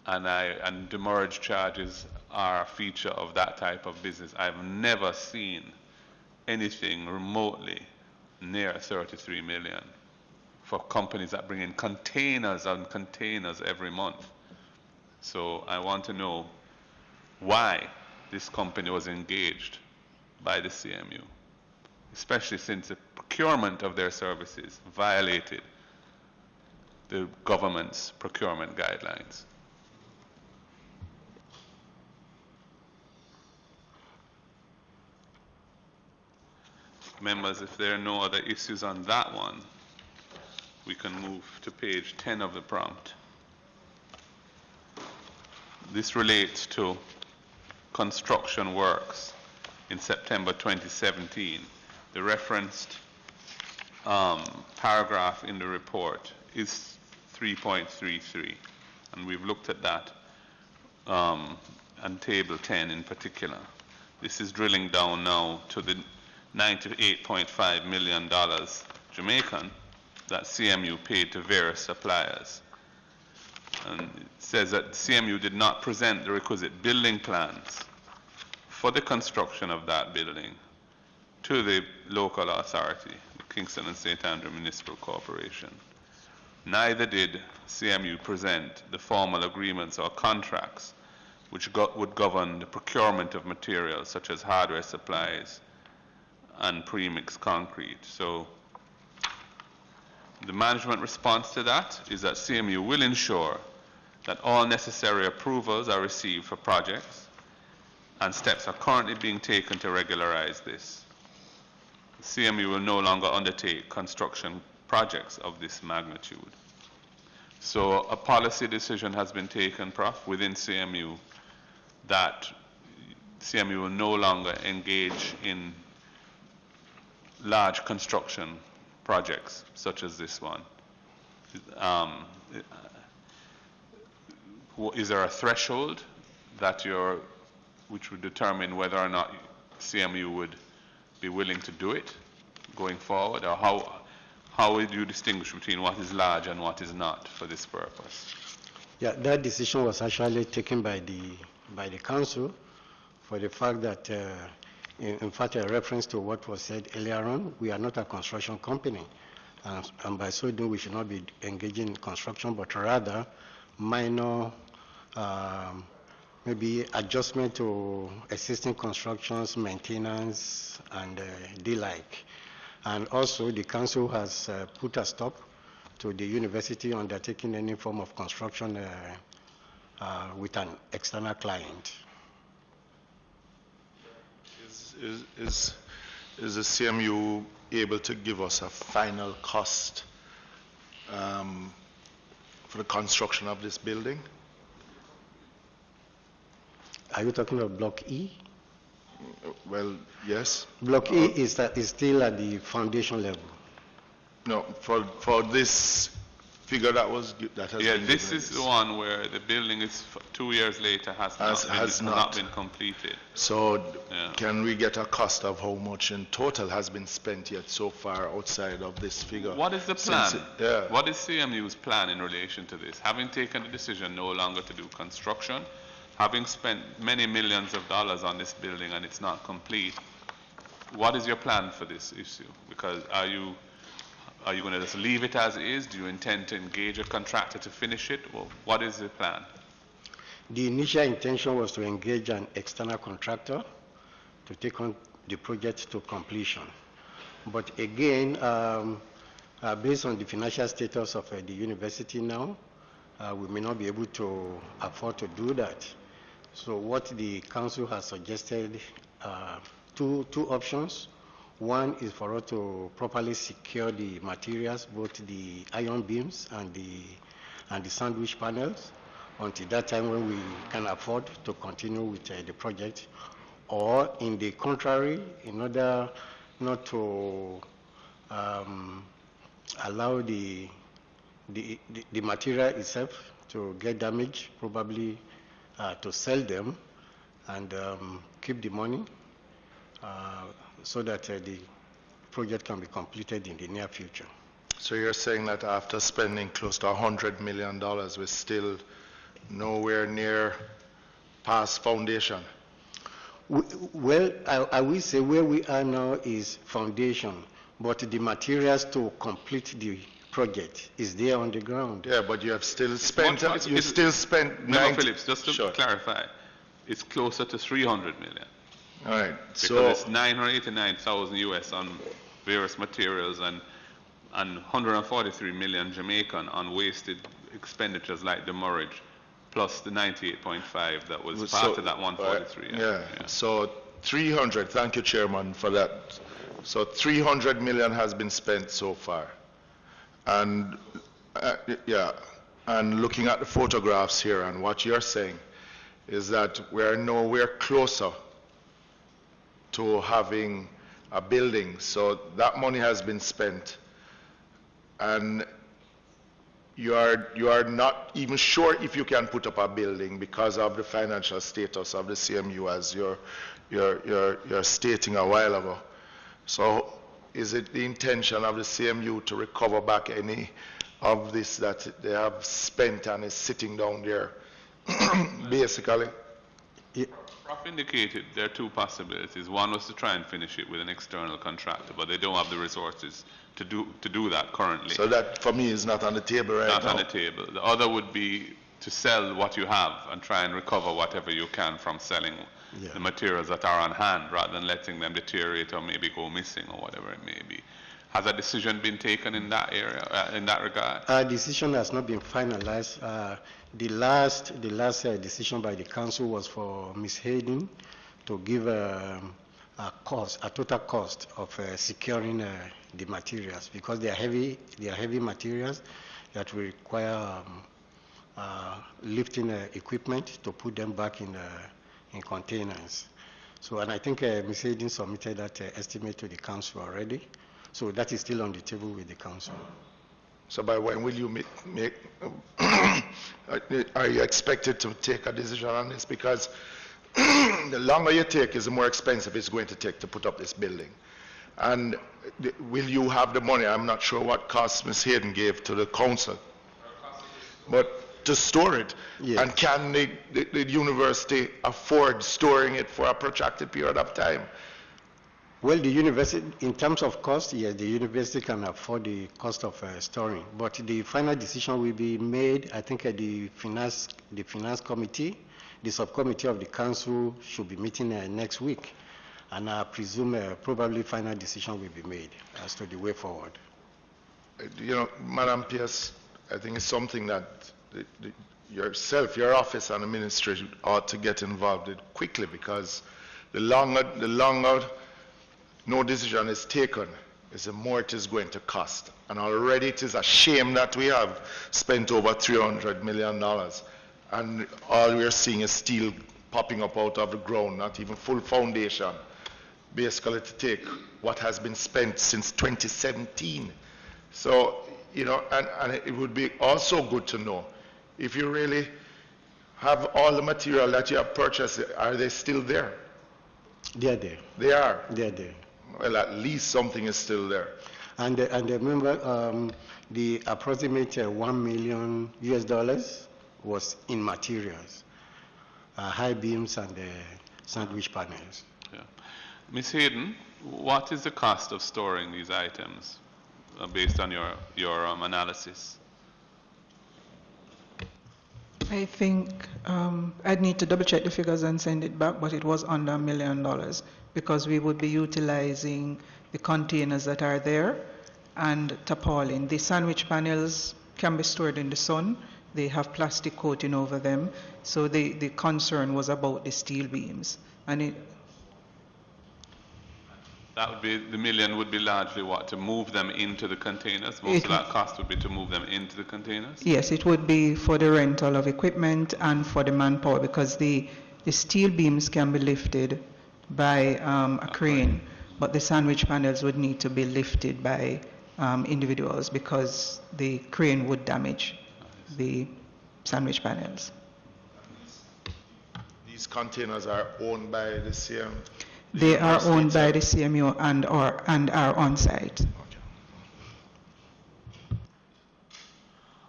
and demurrage charges are a feature of that type of business. I've never seen anything remotely near 33 million for companies that bring in containers and containers every month. So I want to know why this company was engaged by the CMU, especially since the procurement of their services violated the government's procurement guidelines. Members, if there are no other issues on that one, we can move to page 10 of the prompt. This relates to construction works in September 2017. The referenced paragraph in the report is 3.33, and we've looked at that and table 10 in particular. This is drilling down now to the $98.5 million Jamaican that CMU paid to various suppliers. And it says that CMU did not present the requisite building plans for the construction of that building to the local authority, the Kingston and St. Andrew Municipal Corporation. Neither did CMU present the formal agreements or contracts which would govern the procurement of materials such as hardware supplies and pre-mixed concrete. So the management response to that is that CMU will ensure that all necessary approvals are received for projects, and steps are currently being taken to regularize this. CMU will no longer undertake construction projects of this magnitude. So a policy decision has been taken, Prof, within CMU that CMU will no longer engage in large construction projects such as this one. Is there a threshold that which would determine whether or not CMU would be willing to do it going forward, or how would you distinguish between what is large and what is not for this purpose? Yeah, that decision was actually taken by the council for the fact that, in fact, a reference to what was said earlier on, we are not a construction company, and by so doing, we should not be engaging in construction, but rather minor, maybe adjustment to existing constructions, maintenance, and the like. And also, the council has put a stop to the university undertaking any form of construction with an external client. Is the CMU able to give us a final cost for the construction of this building? Are you talking about Block E? Well, yes. Block E is still at the foundation level. No, for this figure that has Yeah, been this given is the one where the building is 2 years later has not been completed. So Yeah. can we get a cost of how much in total has been spent yet so far outside of this figure? What is the Since plan? yeah. What is CMU's plan in relation to this? Having taken the decision no longer to do construction, having spent many millions of dollars on this building and it's not complete, what is your plan for this issue? Because are you going to just leave it as is? Do you intend to engage a contractor to finish it? Well, what is the plan? The initial intention was to engage an external contractor to take on the project to completion. But again, based on the financial status of the university now, we may not be able to afford to do that. So what the council has suggested, two options. One is for us to properly secure the materials, both the iron beams and the sandwich panels, until that time when we can afford to continue with the project. Or in the contrary, in order not to allow the material itself to get damaged, probably to sell them and keep the money so that the project can be completed in the near future. So you're saying that after spending close to $100 million, we're still nowhere near past foundation? Well, I will say where we are now is foundation, but the materials to complete the project is there on the ground. Yeah, but you have still spent, No, Phillips, just to Sure. clarify, it's closer to 300 million. All right, Because so it's 989,000 US on various materials and 143 million Jamaican on wasted expenditures like demurrage, plus the 98.5 that was part of that 143. yeah. So 300, thank you, Chairman, for that. So 300 million has been spent so far. And, and looking at the photographs here and what you're saying is that we're nowhere closer to having a building. So that money has been spent and you are not even sure if you can put up a building because of the financial status of the CMU, as you're stating a while ago. So is it the intention of the CMU to recover back any of this that they have spent and is sitting down there, basically? Prof indicated there are two possibilities. One was to try and finish it with an external contractor, but they don't have the resources to do that currently. So that, for me, is not on the table right now. Not on the table. The other would be to sell what you have and try and recover whatever you can from selling the materials that are on hand, rather than letting them deteriorate or maybe go missing or whatever it may be. Has a decision been taken in that area, in that regard? A decision has not been finalized. The last decision by the council was for Ms. Hayden to give a total cost of securing the materials, because they are heavy materials that will require lifting equipment to put them back in containers. So, and I think Ms. Hayden submitted that estimate to the council already. So that is still on the table with the council. So by when will you make are you expected to take a decision on this? Because the longer you take is the more expensive it's going to take to put up this building. And will you have the money? I'm not sure what cost Ms. Hayden gave to the council, but to store it. Yes. And can the university afford storing it for a protracted period of time? Well, the university, in terms of cost, yes, the university can afford the cost of storing. But the final decision will be made, I think, at the finance committee. The subcommittee of the council should be meeting next week. And I presume probably final decision will be made as to the way forward. You know, Madam Pierce, I think it's something that yourself, your office and the ministry ought to get involved in quickly, because the longer no decision is taken, is the more it is going to cost. And already it is a shame that we have spent over $300 million and all we are seeing is steel popping up out of the ground, not even full foundation, basically to take what has been spent since 2017. So you know, and it would be also good to know if you really have all the material that you have purchased, are they still there? They are there. They are. They are there. Well, at least something is still there. And remember, the approximate $1 million was in materials, high beams and sandwich panels. Yeah. Ms. Hayden, what is the cost of storing these items based on your analysis? I think I'd need to double check the figures and send it back, but it was under $1 million because we would be utilizing the containers that are there and tarpaulin. The sandwich panels can be stored in the sun. They have plastic coating over them. So the concern was about the steel beams. And that would be, the $1 million would be largely what? To move them into the containers? Most of that cost would be to move them into the containers? Yes, it would be for the rental of equipment and for the manpower because the steel beams can be lifted by a crane, but the sandwich panels would need to be lifted by individuals because the crane would damage the sandwich panels. These containers are owned by the same? They are owned by the CMU and are on site.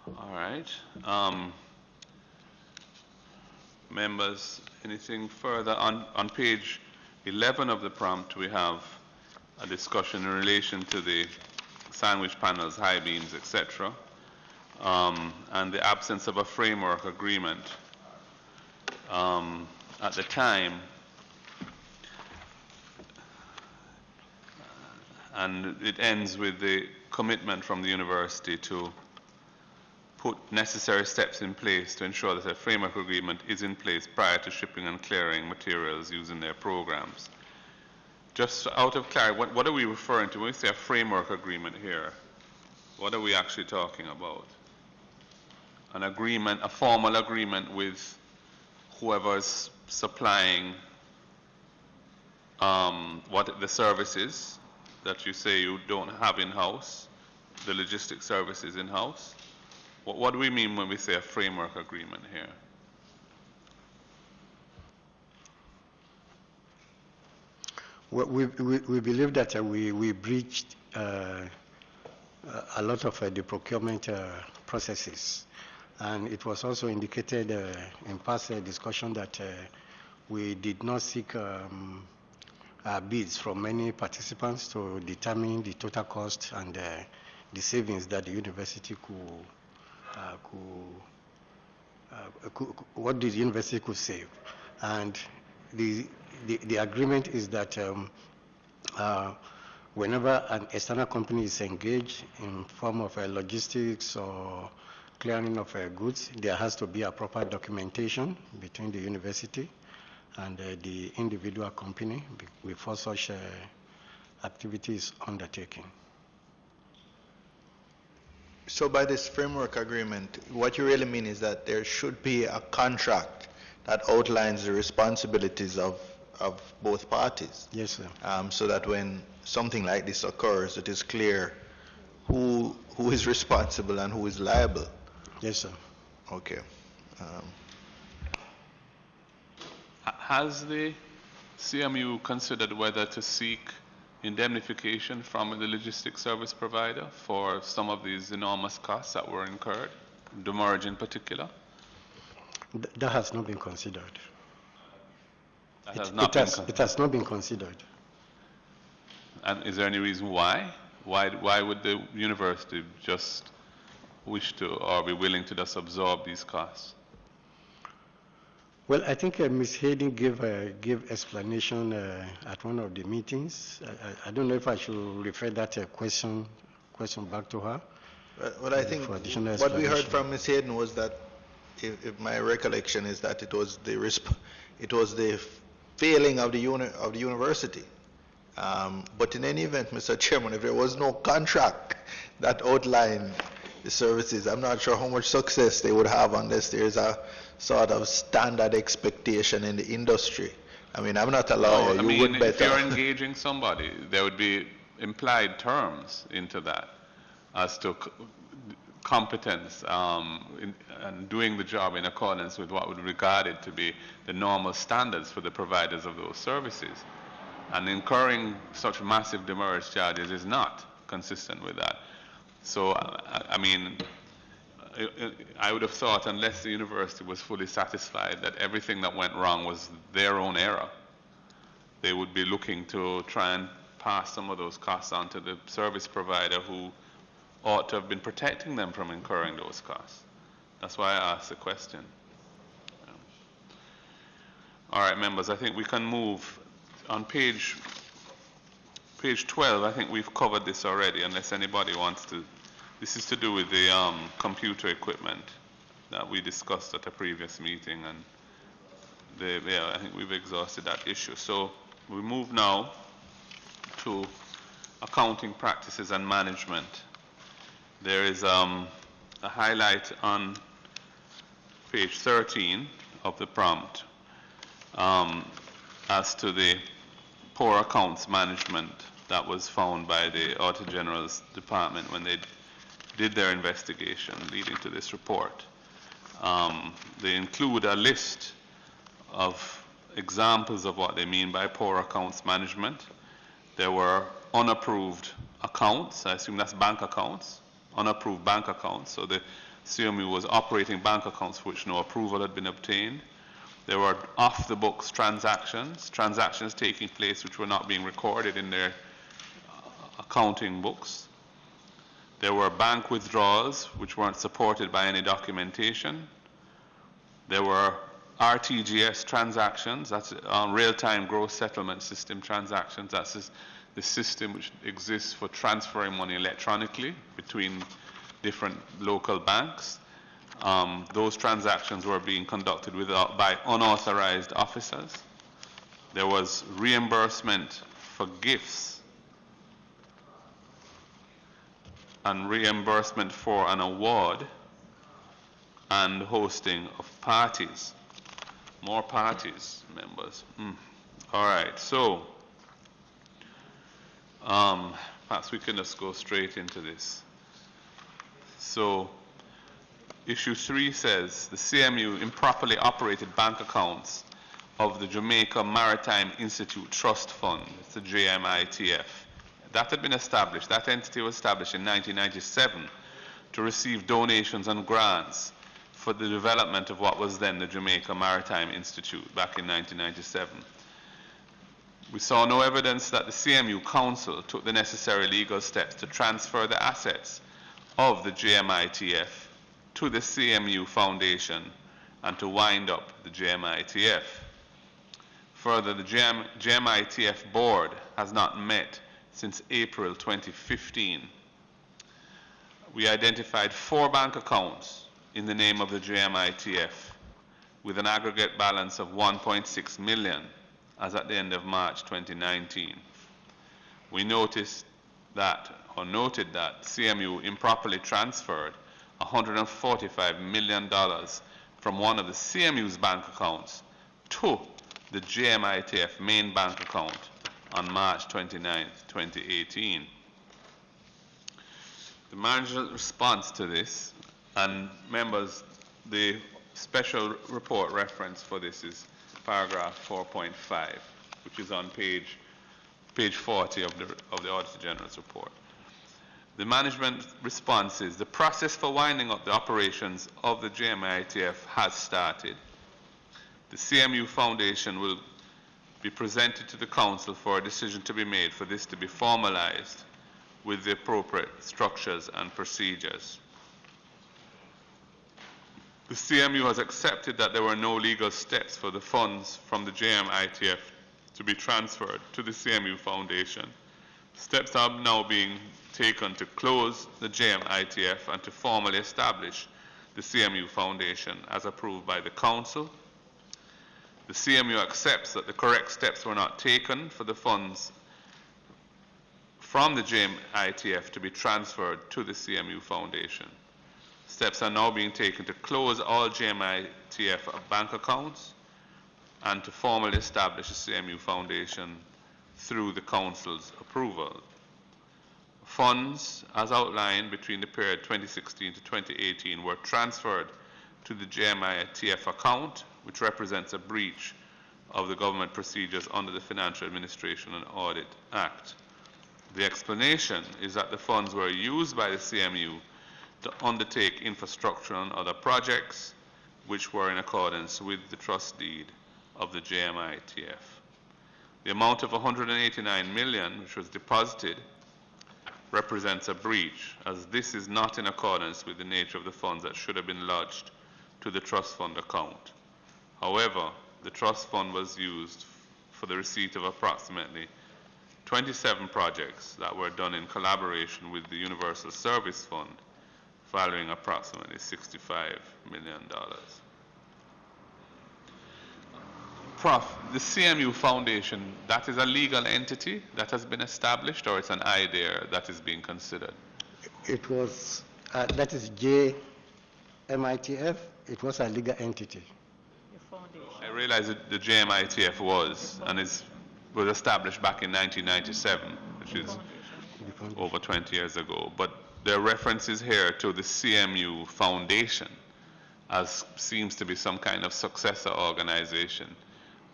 All right. Members, anything further? On page 11 of the prompt, we have a discussion in relation to the sandwich panels, high beams, etc., and the absence of a framework agreement. At the time, and it ends with the commitment from the university to put necessary steps in place to ensure that a framework agreement is in place prior to shipping and clearing materials using their programs. Just out of clarity, what are we referring to when we say a framework agreement here? What are we actually talking about? An agreement, a formal agreement with whoever's supplying what the services that you say you don't have in-house, the logistics services in-house? What do we mean when we say a framework agreement here? Well, we believe that we breached a lot of the procurement processes. And it was also indicated in past discussion that we did not seek bids from many participants to determine the total cost and the savings that the university what the university could save. And the agreement is that whenever an external company is engaged in form of logistics or clearing of goods, there has to be a proper documentation between the university and the individual company before such activity is undertaken. So by this framework agreement, what you really mean is that there should be a contract that outlines the responsibilities of both parties. Yes, sir. So that when something like this occurs, it is clear who is responsible and who is liable. Yes, sir. Okay. Has the CMU considered whether to seek indemnification from the logistics service provider for some of these enormous costs that were incurred, demurrage in particular? That has not been considered. It has not been considered. And is there any reason why? Why would the university just wish to or be willing to just absorb these costs? Well, I think Ms. Hayden gave explanation at one of the meetings. I don't know if I should refer that question back to her. Well, I think what we heard from Ms. Hayden was that, if my recollection is that it was the failing of the university. But in any event, Mr. Chairman, if there was no contract that outlined the services, I'm not sure how much success they would have unless there's a sort of standard expectation in the industry. I mean, I'm not a lawyer. No, you would better. If you're engaging somebody, there would be implied terms into that as to competence and doing the job in accordance with what would be regarded to be the normal standards for the providers of those services. And incurring such massive demurrage charges is not consistent with that. So, I mean, I would have thought, unless the university was fully satisfied that everything that went wrong was their own error, they would be looking to try and pass some of those costs on to the service provider who ought to have been protecting them from incurring those costs. That's why I asked the question. All right, members, I think we can move on page 12. I think we've covered this already, unless anybody wants to. This is to do with the computer equipment that we discussed at a previous meeting, and I think we've exhausted that issue. So we move now to accounting practices and management. There is a highlight on page 13 of the prompt as to the poor accounts management that was found by the Auditor General's Department when they did their investigation leading to this report. They include a list of examples of what they mean by poor accounts management. There were unapproved accounts, I assume that's bank accounts, unapproved bank accounts. So the CMU was operating bank accounts for which no approval had been obtained. There were off-the-books transactions taking place which were not being recorded in their accounting books. There were bank withdrawals which weren't supported by any documentation. There were RTGS transactions, that's real-time gross settlement system transactions. That's the system which exists for transferring money electronically between different local banks. Those transactions were being conducted by unauthorized officers. There was reimbursement for gifts and reimbursement for an award and hosting of parties. More parties, members. All right, so perhaps we can just go straight into this. So issue 3 says the CMU improperly operated bank accounts of the Jamaica Maritime Institute Trust Fund, it's the JMITF. That had been established, that entity was established in 1997 to receive donations and grants for the development of what was then the Jamaica Maritime Institute back in 1997. We saw no evidence that the CMU Council took the necessary legal steps to transfer the assets of the JMITF to the CMU Foundation and to wind up the JMITF. Further, the JMITF board has not met since April 2015. We identified 4 bank accounts in the name of the JMITF with an aggregate balance of 1.6 million as at the end of March 2019. We noted that CMU improperly transferred $145 million from one of the CMU's bank accounts to the JMITF main bank account on March 29, 2018. The manager's response to this, and members, the special report reference for this is paragraph 4.5, which is on page 40 of the Auditor General's report. The management response is the process for winding up the operations of the JMITF has started. The CMU Foundation will be presented to the Council for a decision to be made for this to be formalized with the appropriate structures and procedures. The CMU has accepted that there were no legal steps for the funds from the JMITF to be transferred to the CMU Foundation. Steps are now being taken to close the JMITF and to formally establish the CMU Foundation as approved by the Council. The CMU accepts that the correct steps were not taken for the funds from the JMITF to be transferred to the CMU Foundation. Steps are now being taken to close all JMITF bank accounts and to formally establish a CMU Foundation through the Council's approval. funds, as outlined between the period 2016 to 2018, were transferred to the JMITF account, which represents a breach of the government procedures under the Financial Administration and Audit Act. The explanation is that the funds were used by the CMU to undertake infrastructure and other projects which were in accordance with the trust deed of the JMITF. The amount of 189 million which was deposited represents a breach, as this is not in accordance with the nature of the funds that should have been lodged to the trust fund account. However, the trust fund was used for the receipt of approximately 27 projects that were done in collaboration with the Universal Service Fund, valuing approximately $65 million. Prof, the CMU Foundation, that is a legal entity that has been established, or it's an idea that is being considered? It was, that is JMITF, it was a legal entity. I realize that the JMITF was, and was established back in 1997, which is over 20 years ago. But there are references here to the CMU Foundation, as seems to be some kind of successor organization.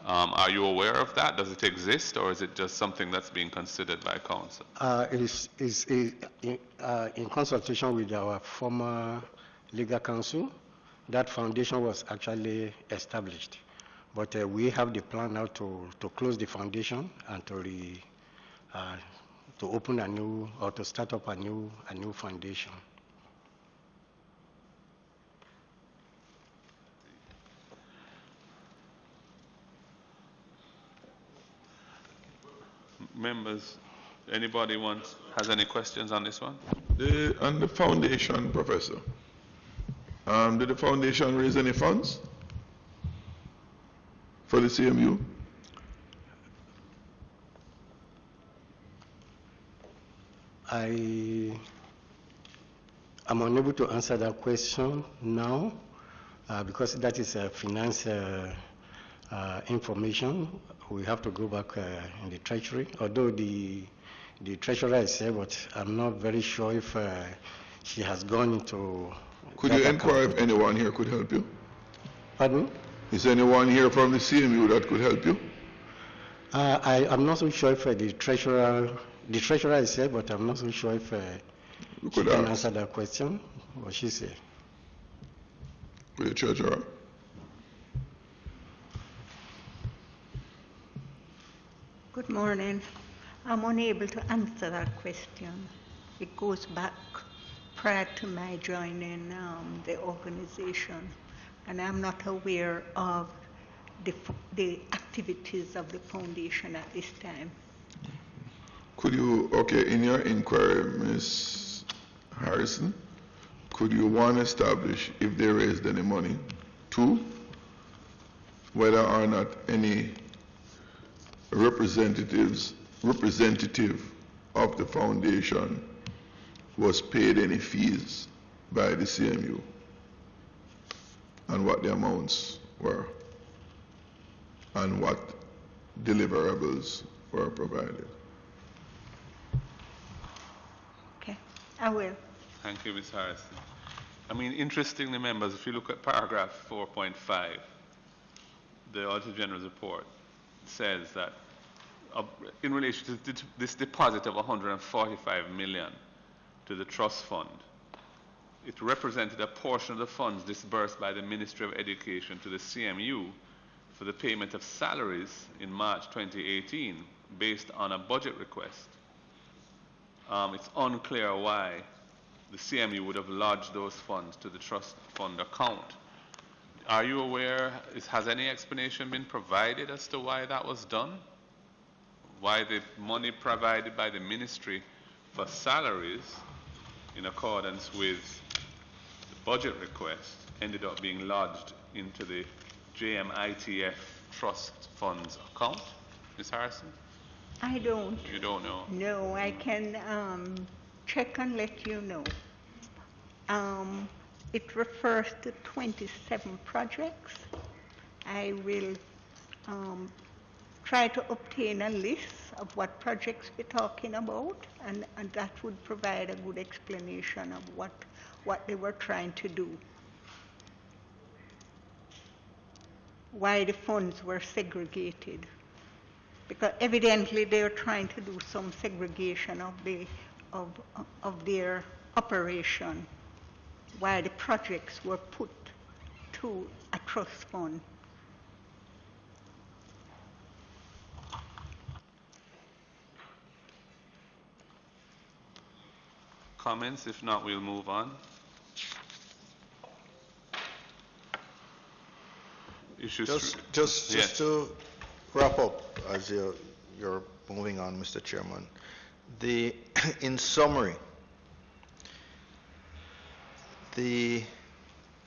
Are you aware of that? Does it exist, or is it just something that's being considered by council? It is in consultation with our former legal counsel. That foundation was actually established, but we have the plan now to close the foundation and to open a new, or to start up a new foundation. Members, anybody has any questions on this one? On the foundation, Professor, did the foundation raise any funds for the CMU? I am unable to answer that question now because that is finance information. We have to go back in the treasury, although the treasurer is here, but I'm not very sure if she has gone into. Could you inquire if anyone here could help you? Pardon me? Is anyone here from the CMU that could help you? I'm not so sure if the treasurer is here, but I'm not so sure if she can answer that question. What she said. With the treasurer. Good morning. I'm unable to answer that question. It goes back prior to my joining the organization, and I'm not aware of the activities of the foundation at this time. Could you, in your inquiry, Ms. Harrison, could you, one, establish if they raised any money? Two, whether or not any representative of the foundation was paid any fees by the CMU, and what the amounts were, and what deliverables were provided. Okay, I will. Thank you, Ms. Harrison. I mean, interestingly, members, if you look at paragraph 4.5, the Auditor General's report says that in relation to this deposit of 145 million to the trust fund, it represented a portion of the funds disbursed by the Ministry of Education to the CMU for the payment of salaries in March 2018 based on a budget request. It's unclear why the CMU would have lodged those funds to the trust fund account. Are you aware, has any explanation been provided as to why that was done? Why the money provided by the ministry for salaries in accordance with the budget request ended up being lodged into the JMITF trust funds account? Ms. Harrison? I don't. You don't know? No, I can check and let you know. It refers to 27 projects. I will try to obtain a list of what projects we're talking about, and that would provide a good explanation of what they were trying to do, why the funds were segregated. Because evidently they were trying to do some segregation of their operation, why the projects were put to a trust fund. Comments? If not, we'll move on. Just to wrap up, as you're moving on, Mr. Chairman, in summary, the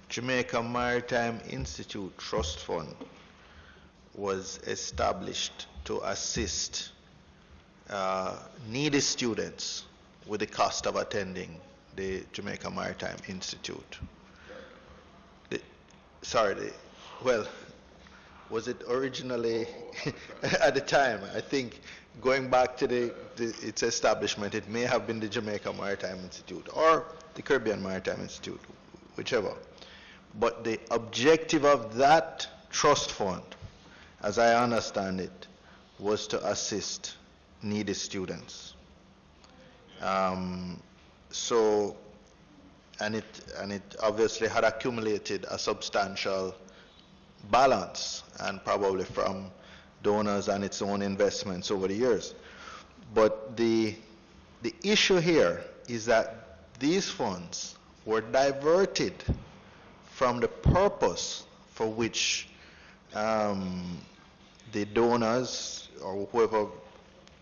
Jamaica Maritime Institute Trust Fund was established to assist needy students with the cost of attending the Jamaica Maritime Institute. Well, was it originally, at the time, I think, going back to its establishment, it may have been the Jamaica Maritime Institute or the Caribbean Maritime Institute, whichever. But the objective of that trust fund, as I understand it, was to assist needy students. And it obviously had accumulated a substantial balance, and probably from donors and its own investments over the years. But the issue here is that these funds were diverted from the purpose for which the donors or whoever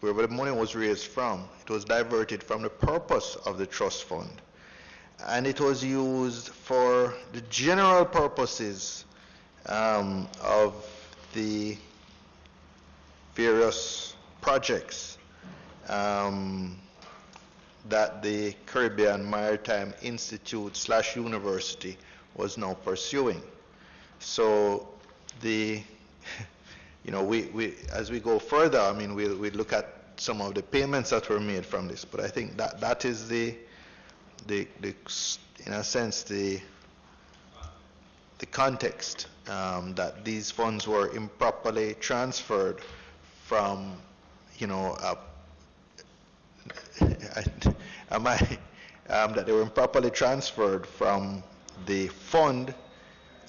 the money was raised from, it was diverted from the purpose of the trust fund. And it was used for the general purposes of the various projects that the Caribbean Maritime Institute / University was now pursuing. So we as we go further, I mean, we'll look at some of the payments that were made from this, but I think that is the in a sense the context, that these funds were improperly transferred from, that they were improperly transferred from the fund,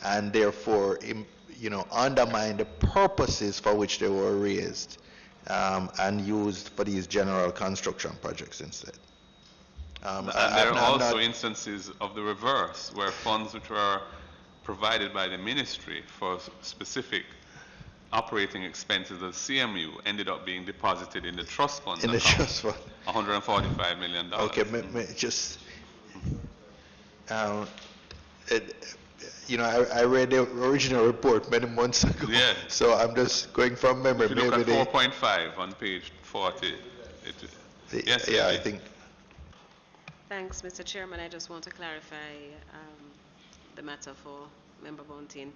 and therefore, undermine the purposes for which they were raised, and used for these general construction projects instead. And there are also instances of the reverse, where funds which were provided by the ministry for specific operating expenses of CMU ended up being deposited in the trust fund. In the trust fund. $145 million. Okay, I read the original report many months ago. Yeah. So I'm just going from memory. If you look at 4.5 on page 40. Yes. Yeah, I think. Thanks, Mr. Chairman. I just want to clarify the matter for Member Bontin.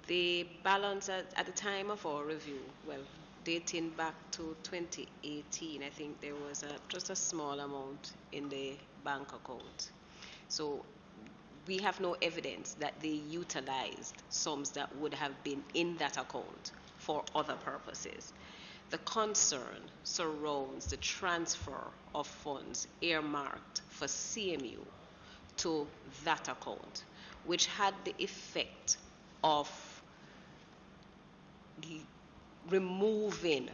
The balance at the time of our review, well, dating back to 2018, I think there was just a small amount in the bank account. So we have no evidence that they utilized sums that would have been in that account for other purposes. The concern surrounds the transfer of funds earmarked for CMU to that account, which had the effect of removing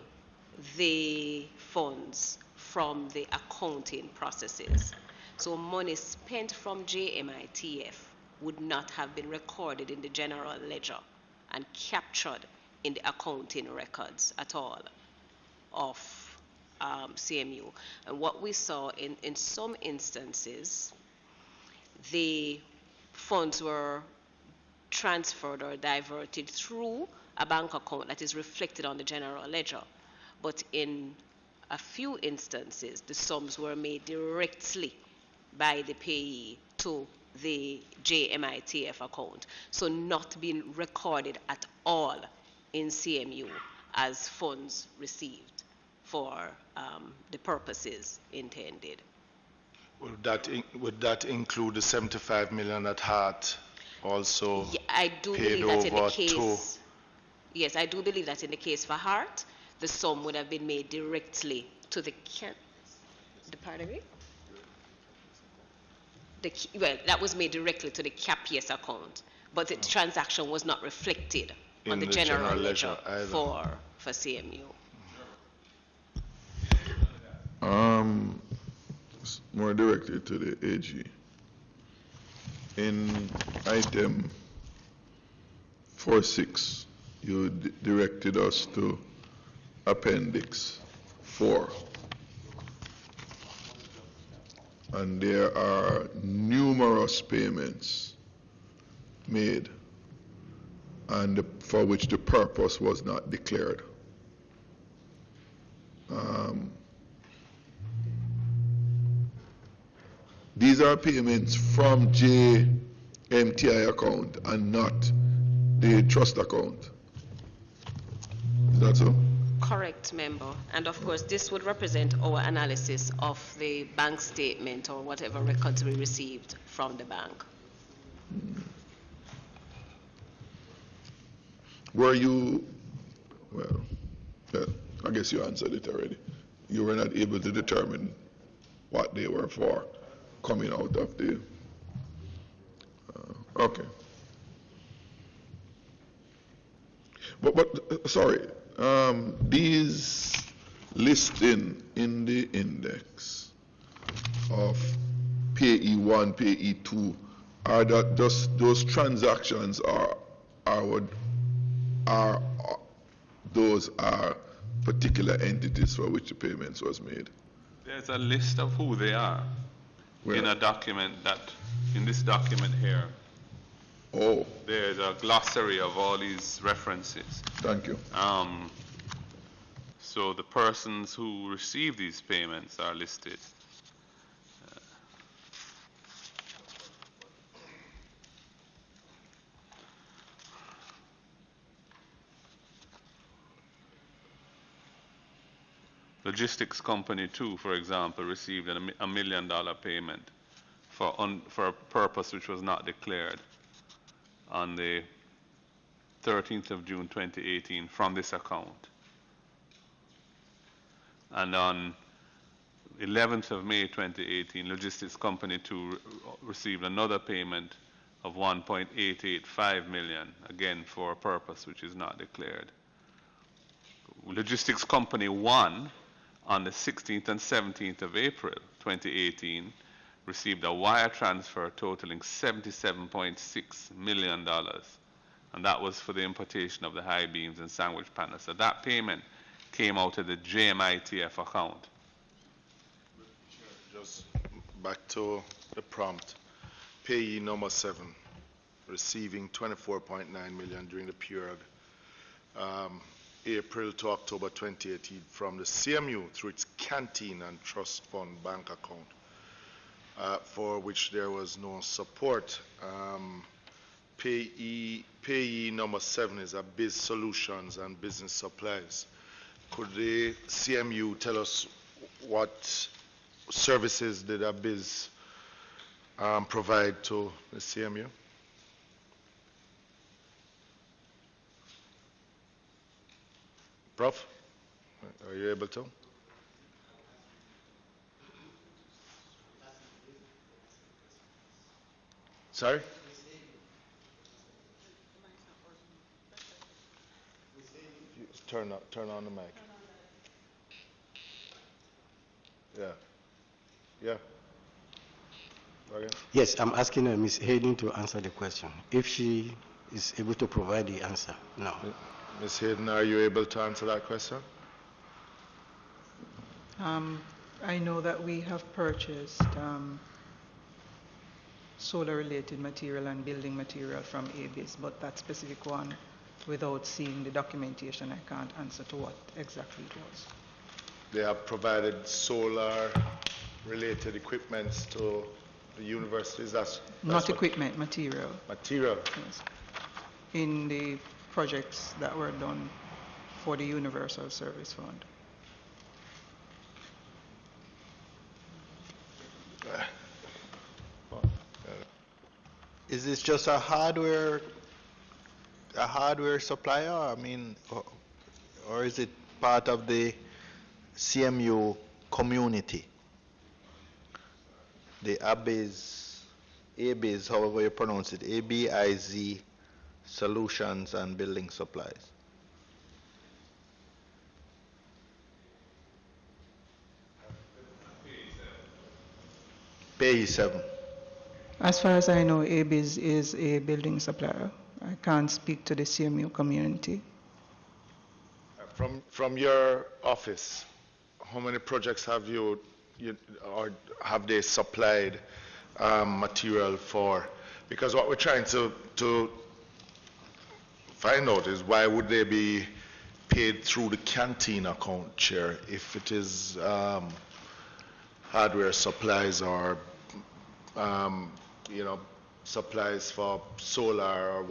the funds from the accounting processes. So money spent from JMITF would not have been recorded in the general ledger and captured in the accounting records at all of CMU. And what we saw in some instances, the funds were transferred or diverted through a bank account that is reflected on the general ledger. But in a few instances, the sums were made directly by the payee to the JMITF account, so not being recorded at all in CMU as funds received for the purposes intended. Would that include the 75 million that Hart also Yeah, I do paid believe that in the over case. Yes, I do believe that in the case for Hart, the sum would have been made directly to the pardon me? Well, that was made directly to the CAPS account, but the transaction was not reflected on In the the general general ledger ledger either. for CMU. More directly to the AG. In item 4.6, you directed us to appendix 4. And there are numerous payments made and for which the purpose was not declared. These are payments from JMTI account and not the trust account. Is that so? Correct, member. And of course, this would represent our analysis of the bank statement or whatever records we received from the bank. Were you, well, yeah, I guess you answered it already. You were not able to determine what they were for coming out of the, okay. But sorry, these listing in the index of payee 1, payee 2, are that just those transactions those are particular entities for which the payments was made? There's a list of who they are in a document in this document here. Oh, There's a glossary of all these references. thank you. So the persons who receive these payments are listed. Logistics Company 2, for example, received a $1 million payment for a purpose which was not declared on the 13th of June 2018 from this account. And on 11th of May 2018, Logistics Company 2 received another payment of 1.885 million, again for a purpose which is not declared. Logistics Company 1, on the 16th and 17th of April 2018, received a wire transfer totaling $77.6 million, and that was for the importation of the high beams and sandwich panels. So that payment came out of the JMITF account. Just back to the prompt. Payee number 7, receiving 24.9 million during the period April to October 2018 from the CMU through its canteen and trust fund bank account, for which there was no support. Payee number 7 is a Biz Solutions and Business Supplies. Could the CMU tell us what services did a Biz provide to the CMU? Prof, are you able to? Sorry? Turn on the mic. Yeah. Yeah. Okay. Yes, I'm asking Ms. Hayden to answer the question. If she is able to provide the answer, no. Ms. Hayden, are you able to answer that question? I know that we have purchased solar-related material and building material from ABIS, but that specific one, without seeing the documentation, I can't answer to what exactly it was. They have provided solar-related equipment to the universities. That's Not equipment, material. material. Yes. In the projects that were done for the Universal Service Fund. Is this just a hardware supplier? I mean, or is it part of the CMU community? The ABIZ, however you pronounce it, ABIZ Solutions and Building Supplies. Page 7. As far as I know, ABIZ is a building supplier. I can't speak to the CMU community. From your office, how many projects have you or have they supplied material for? Because what we're trying to find out is why would they be paid through the canteen account, Chair, if it is hardware supplies or supplies for solar or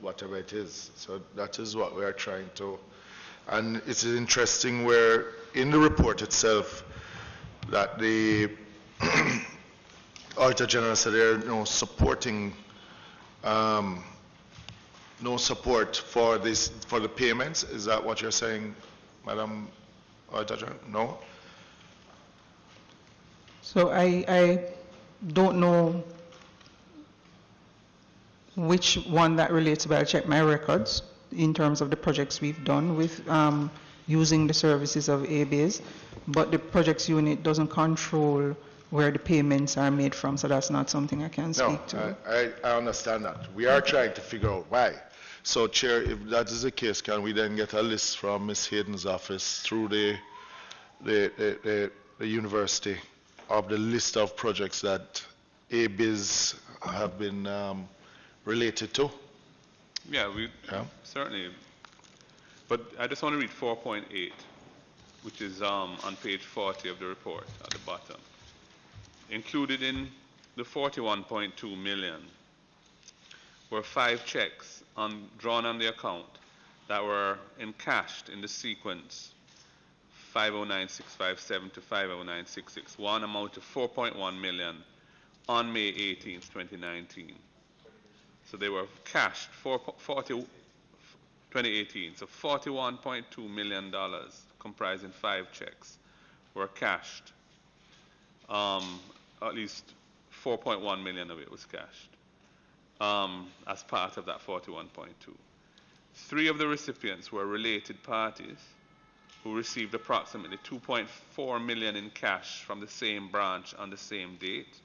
whatever it is. So that is what we are trying to. And it's interesting where in the report itself that the Auditor General said there are no support for the payments. Is that what you're saying, Madam Auditor General? No? So I don't know which one that relates, but I'll check my records in terms of the projects we've done with using the services of ABIZ, but the projects unit doesn't control where the payments are made from, so that's not something I can speak to. I understand that. We are trying to figure out why. So, Chair, if that is the case, can we then get a list from Ms. Hayden's office through the university of the list of projects that ABIZ have been related to? Yeah, certainly. But I just want to read 4.8, which is on page 40 of the report at the bottom. Included in the 41.2 million were 5 checks drawn on the account that were encashed in the sequence 509657 to 509661, one amount of 4.1 million on May 18th, 2019. So they were cashed 2018. So $41.2 million, comprising 5 checks, were cashed. At least 4.1 million of it was cashed as part of that 41.2. 3 of the recipients were related parties who received approximately 2.4 million in cash from the same branch on the same date.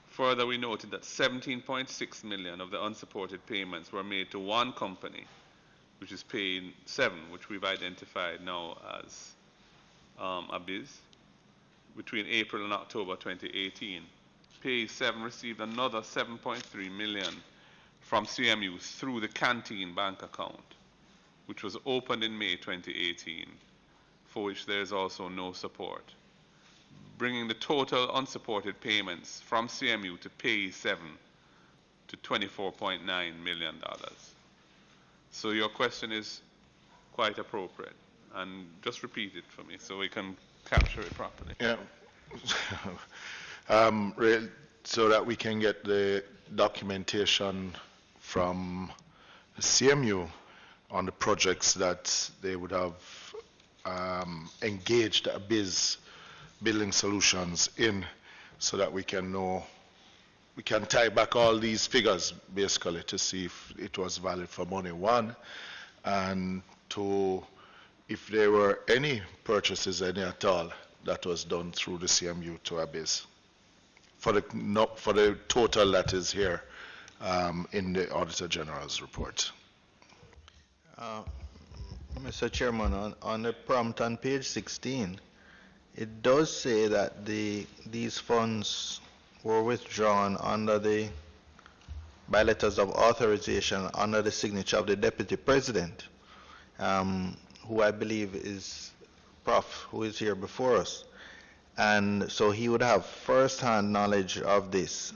Further, we noted that 17.6 million of the unsupported payments were made to one company, which is paying 7, which we've identified now as ABIZ, between April and October 2018. Pay 7 received another 7.3 million from CMU through the canteen bank account, which was opened in May 2018, for which there is also no support, bringing the total unsupported payments from CMU to Pay 7 to $24.9 million. So your question is quite appropriate, and just repeat it for me so we can capture it properly. Yeah. So that we can get the documentation from the CMU on the projects that they would have engaged ABIZ Building Solutions in, so that we can know, we can tie back all these figures basically to see if it was valid for money, 1, and 2, if there were any purchases, any at all, that was done through the CMU to ABIZ for the total that is here in the Auditor General's report. Mr. Chairman, on the prompt on page 16, it does say that these funds were withdrawn by letters of authorization under the signature of the Deputy President, who I believe is Prof, who is here before us. And so he would have first-hand knowledge of this.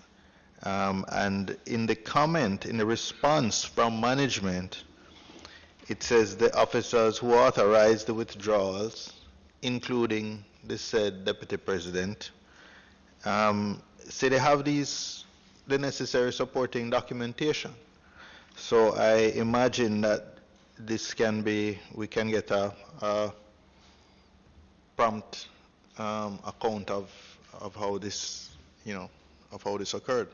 And in the comment, in the response from management, it says the officers who authorized the withdrawals, including the said deputy president, say they have the necessary supporting documentation. So I imagine that we can get a prompt account of how this, of how this occurred.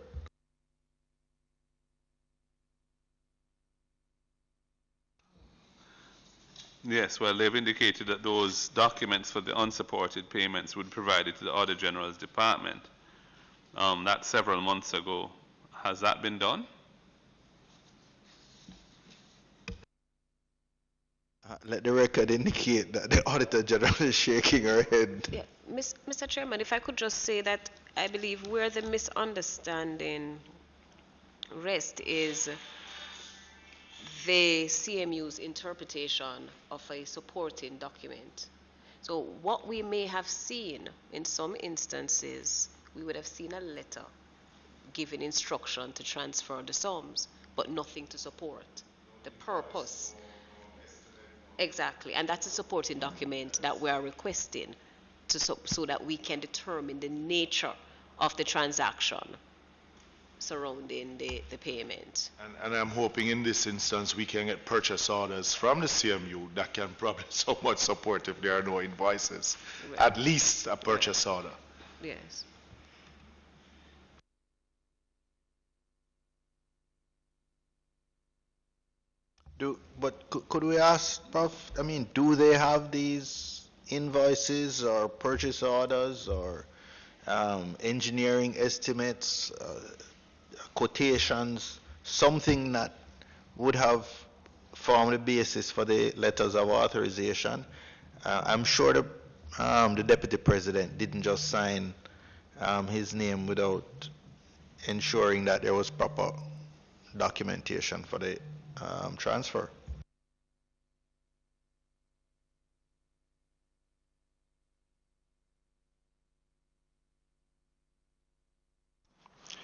Yes, well, they've indicated that those documents for the unsupported payments would be provided to the Auditor General's department. That's several months ago. Has that been done? Let the record indicate that the Auditor General is shaking her head. Yeah, Mr. Chairman, if I could just say that I believe where the misunderstanding rests is the CMU's interpretation of a supporting document. So what we may have seen in some instances, we would have seen a letter giving instruction to transfer the sums, but nothing to support the purpose. Exactly, and that's a supporting document that we are requesting so that we can determine the nature of the transaction surrounding the payment. And I'm hoping in this instance we can get purchase orders from the CMU that can probably somewhat support if there are no invoices. Right. At least a purchase order. Yes. Could we ask, Prof, do they have these invoices or purchase orders or engineering estimates, quotations, something that would have formed the basis for the letters of authorization? I'm sure the deputy president didn't just sign his name without ensuring that there was proper documentation for the transfer.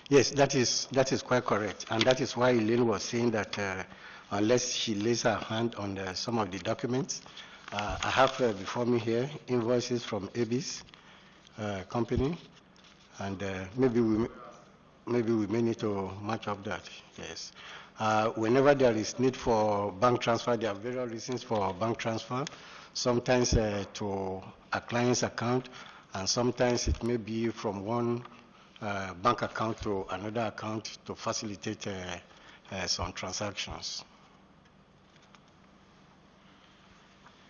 Yes, that is quite correct, and that is why Elaine was saying that unless she lays her hand on some of the documents, I have before me here invoices from ABIS company, and maybe we may need to match up that. Yes, whenever there is need for bank transfer, there are various reasons for bank transfer. Sometimes to a client's account, and sometimes it may be from one bank account to another account to facilitate some transactions.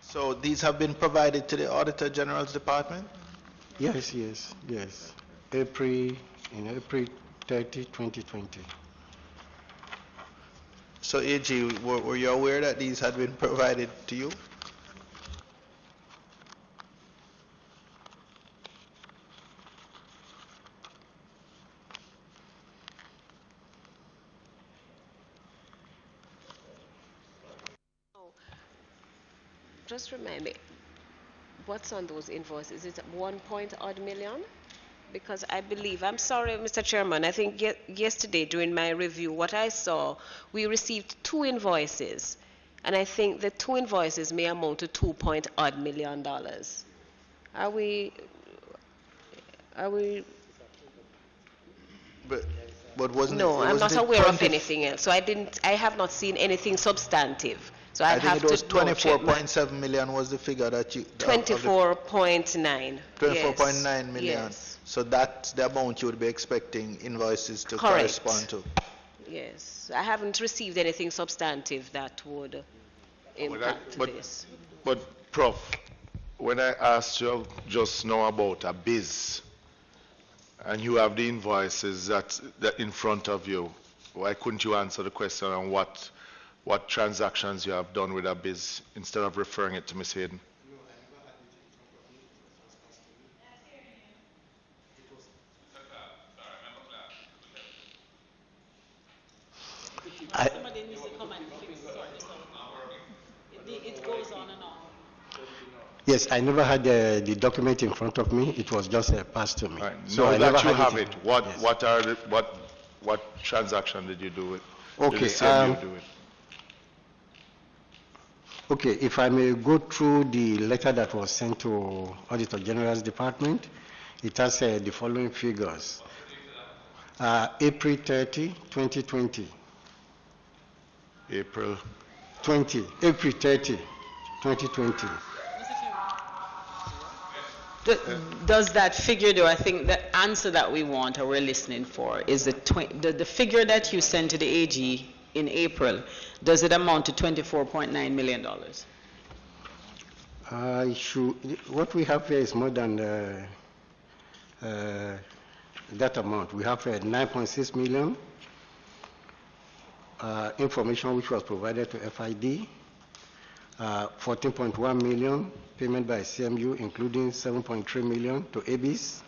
So these have been provided to the Auditor General's department? Yes. April 30, 2020. So AG, were you aware that these had been provided to you? Just remind me, what's on those invoices? Is it 1.odd million? Because I believe, I'm sorry, Mr. Chairman, I think yesterday during my review, what I saw, we received 2 invoices, and I think the 2 invoices may amount to $2.odd million. Are we? But wasn't no, it? I'm not aware of 20, anything else. So I have not seen anything substantive. So I'd I have think it was to check 24.7 million was the figure that you... 24.9. 24.9 million. Yes. So that's the amount you would be expecting invoices to Correct. correspond to. Yes. I haven't received anything substantive that would impact this. But Prof, when I asked you just now about a biz, and you have the invoices that in front of you, why couldn't you answer the question on what transactions you have done with a biz instead of referring it to Ms. Hayden? Somebody needs to come and fix it goes on and on. Yes, I never had the document in front of me. It was just passed to me. Right. So now I that never you had have it, Yes. what transaction did you do it? Okay. Did the CMU do it? Okay, if I may go through the letter that was sent to Auditor General's Department, it has the following figures. April 30, 2020. April. April 30, 2020. Does that figure, though, I think the answer that we want or we're listening for is the figure that you sent to the AG in April, does it amount to $24.9 million? What we have here is more than that amount. We have 9.6 million information which was provided to FID, 14.1 million payment by CMU, including 7.3 million to ABIS,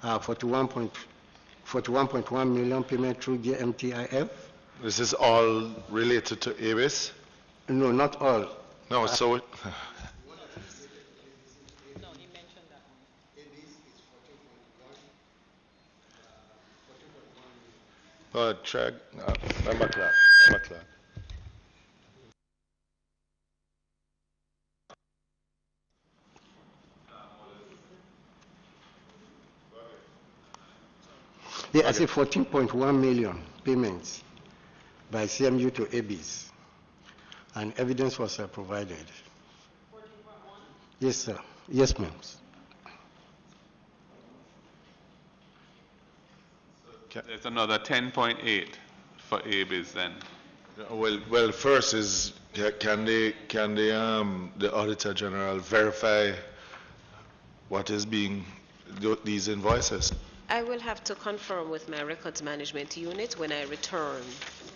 41.1 million payment through GMTIF. This is all related to ABIS? No, not all. No, so it, No, he mentioned that one. check, Member Clark. Yeah, I say 14.1 million payments by CMU to ABIS, and evidence was provided. 14.1? Yes, sir. Yes, ma'am. There's another 10.8 for ABIS then. Well, first is, can the Auditor General verify what is being, these invoices? I will have to confirm with my records management unit when I return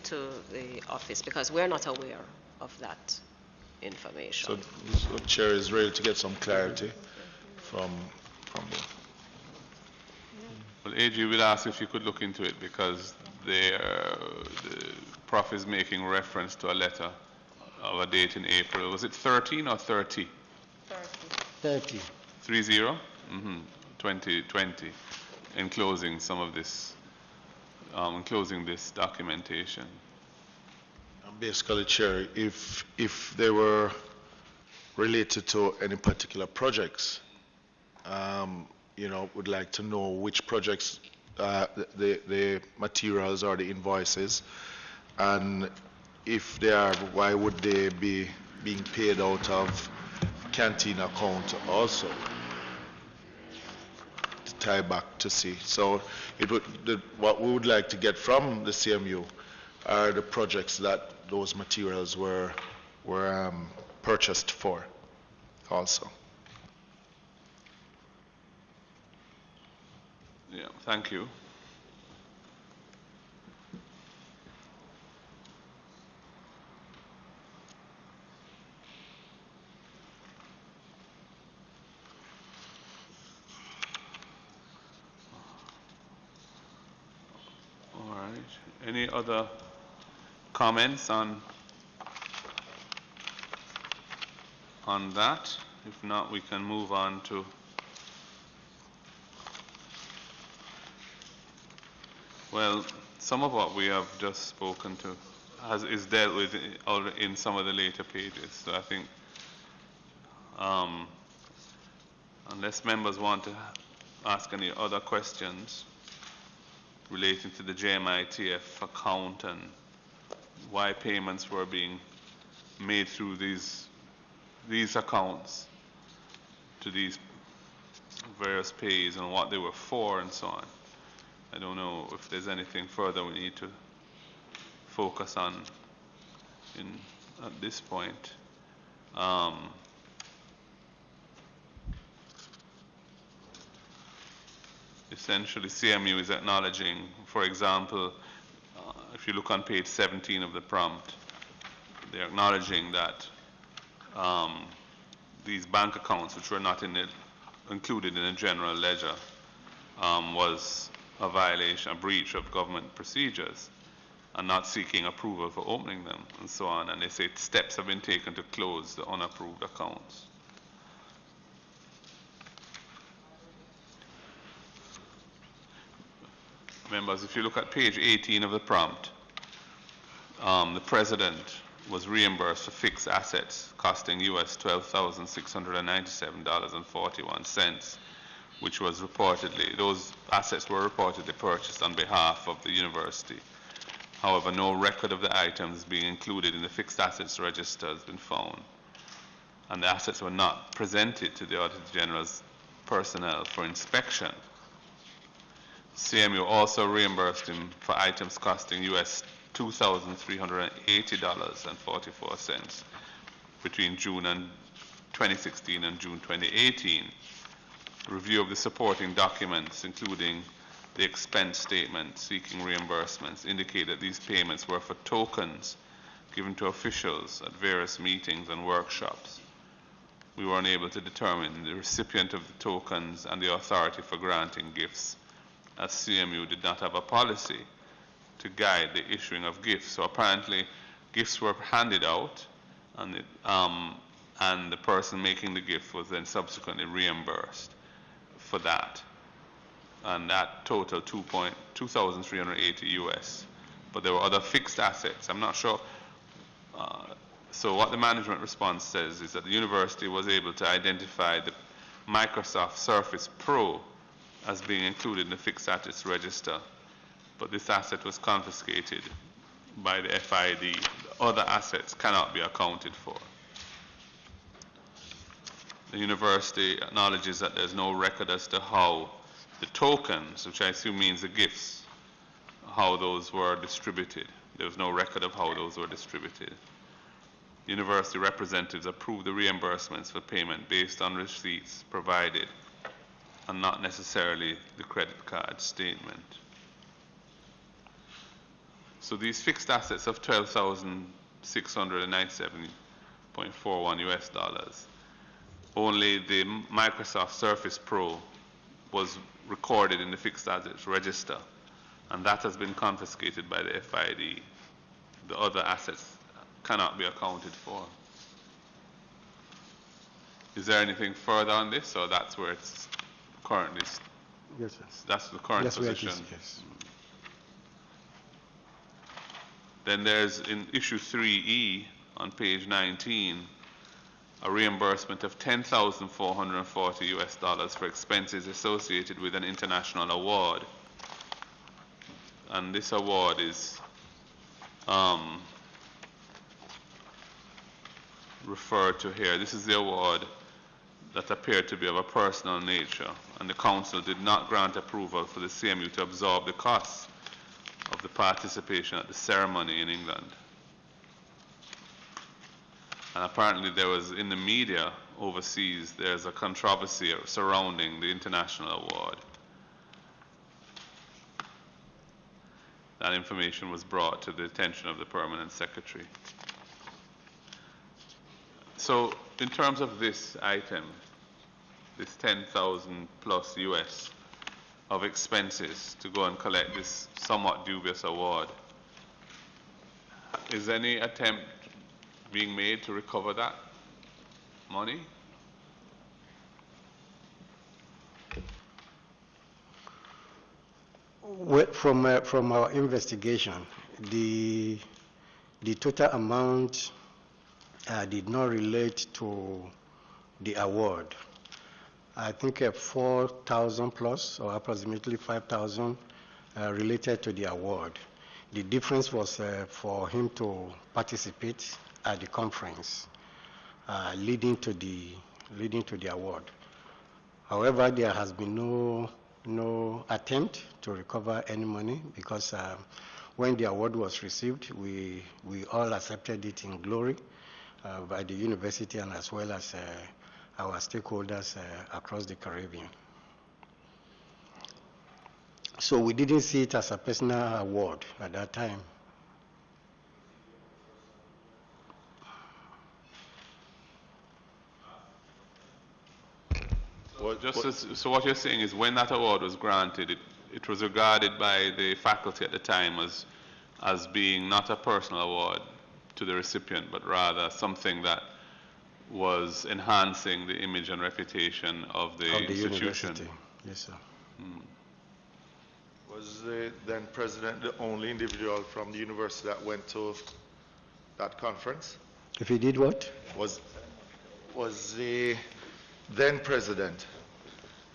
to the office, because we're not aware of that information. So Chair is ready to get some clarity from them. Well, AG will ask if you could look into it, because the Prof is making reference to a letter of a date in April. Was it 13 or 30? 30. 30? 2020. Enclosing some of this, enclosing this documentation. Basically, Chair, if they were related to any particular projects, would like to know which projects, the materials or the invoices, and if they are, why would they be being paid out of canteen account also? To tie back to see. So what we would like to get from the CMU are the projects that those materials were purchased for also. Yeah, thank you. All right. Any other comments on that? If not, we can move on to some of what we have just spoken to is dealt with in some of the later pages. So I think, unless members want to ask any other questions relating to the JMITF account and why payments were being made through these accounts to these various pays and what they were for and so on. I don't know if there's anything further we need to focus on at this point. Essentially, CMU is acknowledging, for example, if you look on page 17 of the prompt, they're acknowledging that these bank accounts, which were not included in the general ledger, was a violation, a breach of government procedures, and not seeking approval for opening them, and so on. And they say steps have been taken to close the unapproved accounts. Members, if you look at page 18 of the prompt, the President was reimbursed for fixed assets costing US $12,697.41, which was reportedly, those assets were reportedly purchased on behalf of the university. However, no record of the items being included in the fixed assets register has been found, and the assets were not presented to the Auditor General's personnel for inspection. CMU also reimbursed him for items costing US $2,380.44 between June 2016 and June 2018. Review of the supporting documents, including the expense statement seeking reimbursements, indicate that these payments were for tokens given to officials at various meetings and workshops. We were unable to determine the recipient of the tokens and the authority for granting gifts, as CMU did not have a policy to guide the issuing of gifts. So apparently gifts were handed out, and the person making the gift was then subsequently reimbursed for that. And that totaled $2,380 US. But there were other fixed assets. I'm not sure. So what the management response says is that the university was able to identify the Microsoft Surface Pro as being included in the fixed assets register, but this asset was confiscated by the FID. The other assets cannot be accounted for. The university acknowledges that there's no record as to how the tokens, which I assume means the gifts, how those were distributed. There was no record of how those were distributed. University representatives approved the reimbursements for payment based on receipts provided and not necessarily the credit card statement. So these fixed assets of $12,697.41 US dollars, only the Microsoft Surface Pro was recorded in the fixed assets register, and that has been confiscated by the FID. The other assets cannot be accounted for. Is there anything further on this, or that's where it's currently? Yes, sir. That's the current position. Yes. Then there's in issue 3E on page 19, a reimbursement of $10,440 US dollars for expenses associated with an international award. And this award is referred to here. This is the award that appeared to be of a personal nature, and the council did not grant approval for the CMU to absorb the costs of the participation at the ceremony in England. And apparently there was, in the media overseas, there's a controversy surrounding the international award. That information was brought to the attention of the permanent secretary. So in terms of this item, this 10,000 plus US of expenses to go and collect this somewhat dubious award, is any attempt being made to recover that money? Well, from our investigation, the total amount did not relate to the award. I think 4,000 plus, or approximately 5,000, related to the award. The difference was for him to participate at the conference, leading to the award. However, there has been no attempt to recover any money, because when the award was received, we all accepted it in glory by the university and as well as our stakeholders across the Caribbean. So we didn't see it as a personal award at that time. So what you're saying is, when that award was granted, it was regarded by the faculty at the time as being not a personal award to the recipient, but rather something that was enhancing the image and reputation of the institution. University. Yes, sir. Was the then president the only individual from the university that went to that conference? If he did what? Was the then president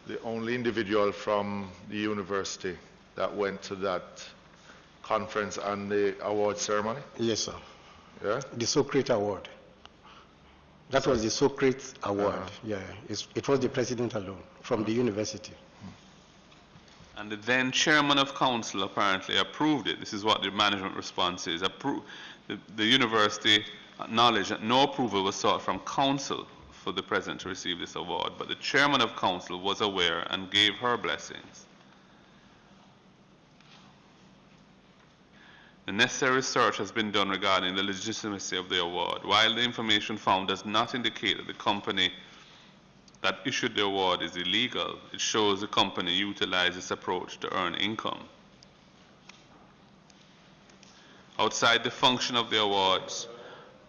the only individual from the university that went to that conference and the award ceremony? Yes, sir. Yeah? The Socrates Award. That was the Socrates Award. Yeah, it was the president alone from the university. And the then chairman of council apparently approved it. This is what the management response is. The university acknowledged that no approval was sought from council for the president to receive this award, but the chairman of council was aware and gave her blessings. The necessary research has been done regarding the legitimacy of the award. While the information found does not indicate that the company that issued the award is illegal, it shows the company utilized this approach to earn income. Outside the function of the awards,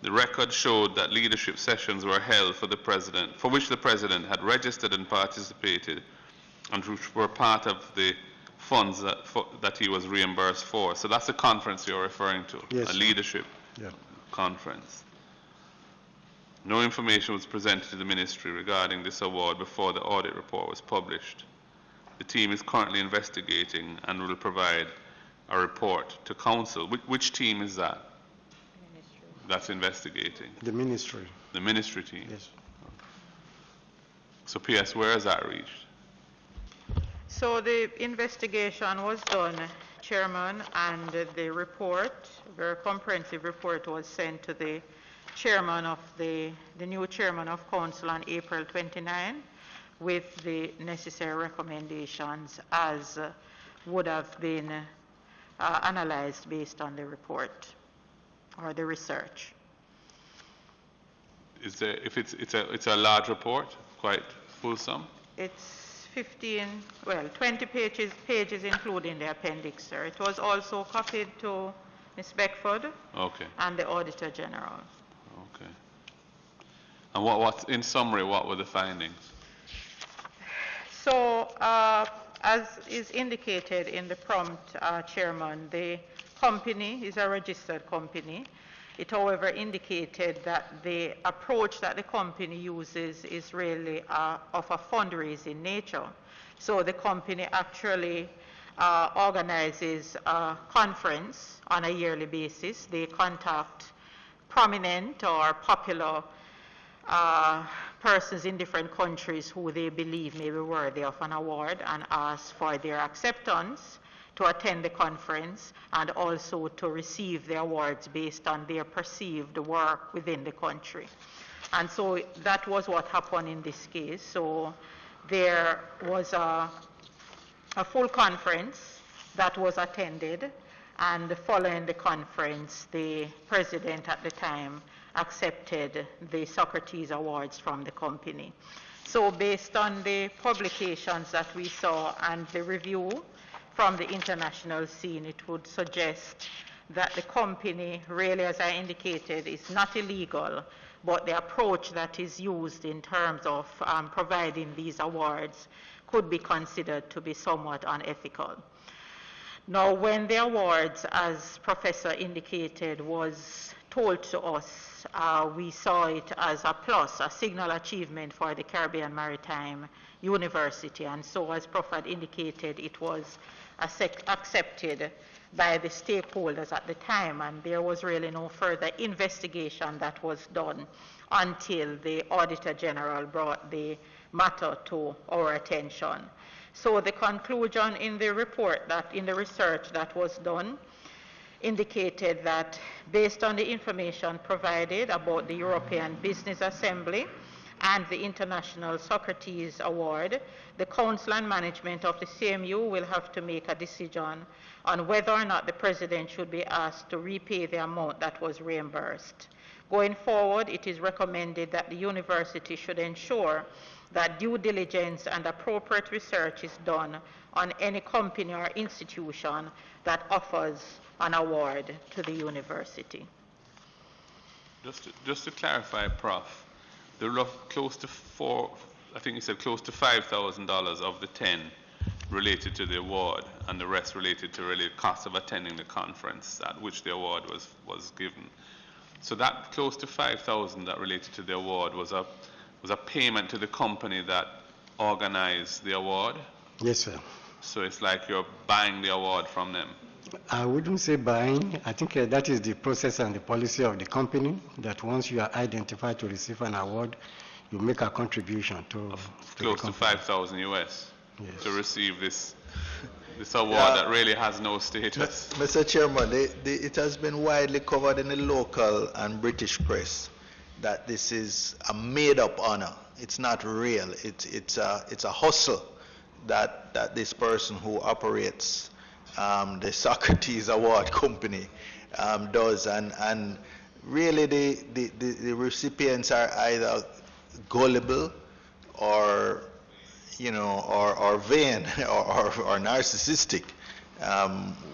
the record showed that leadership sessions were held for which the president had registered and participated, and which were part of the funds that he was reimbursed for. So that's the conference you're referring to, yes, a leadership conference. No information was presented to the ministry regarding this award before the audit report was published. The team is currently investigating and will provide a report to council. Which team is that? That's investigating. The ministry. The ministry team? Yes. So PS, where has that reached? So the investigation was done, Chairman, and the report, a very comprehensive report, was sent to the chairman of the new chairman of council on April 29 with the necessary recommendations as would have been analyzed based on the report or the research. Is there, if it's a large report, quite fulsome? It's 20 pages including the appendix, sir. It was also copied to Ms. Beckford and the Auditor General. Okay. And what, in summary, what were the findings? So, as is indicated in the prompt, Chairman, the company is a registered company. It, however, indicated that the approach that the company uses is really of a fundraising nature. So the company actually organizes a conference on a yearly basis. They contact prominent or popular persons in different countries who they believe may be worthy of an award and ask for their acceptance to attend the conference and also to receive the awards based on their perceived work within the country. And so that was what happened in this case. So there was a full conference that was attended, and following the conference, the president at the time accepted the Socrates Awards from the company. So based on the publications that we saw and the review from the international scene, it would suggest that the company really, as I indicated, is not illegal, but the approach that is used in terms of providing these awards could be considered to be somewhat unethical. Now, when the awards, as Professor indicated, was told to us, we saw it as a plus, a signal achievement for the Caribbean Maritime University. And so, as Prof had indicated, it was accepted by the stakeholders at the time, and there was really no further investigation that was done until the Auditor General brought the matter to our attention. So the conclusion in the report, that in the research that was done, indicated that based on the information provided about the European Business Assembly and the International Socrates Award, the Council and Management of the CMU will have to make a decision on whether or not the President should be asked to repay the amount that was reimbursed. Going forward, it is recommended that the university should ensure that due diligence and appropriate research is done on any company or institution that offers an award to the university. Just to clarify, Prof, there are close to I think you said close to $5,000 of the 10 related to the award, and the rest related to really cost of attending the conference at which the award was given. So that close to 5,000 that related to the award was a payment to the company that organized the award? Yes, sir. So it's like you're buying the award from them? I wouldn't say buying. I think that is the process and the policy of the company, that once you are identified to receive an award, you make a contribution to Close to 5,000 US Yes. to receive this award that really has no status. Mr. Chairman, it has been widely covered in the local and British press that this is a made-up honor. It's not real. It's a hustle that this person who operates the Socrates Award Company does, and really the recipients are either gullible or or vain or narcissistic,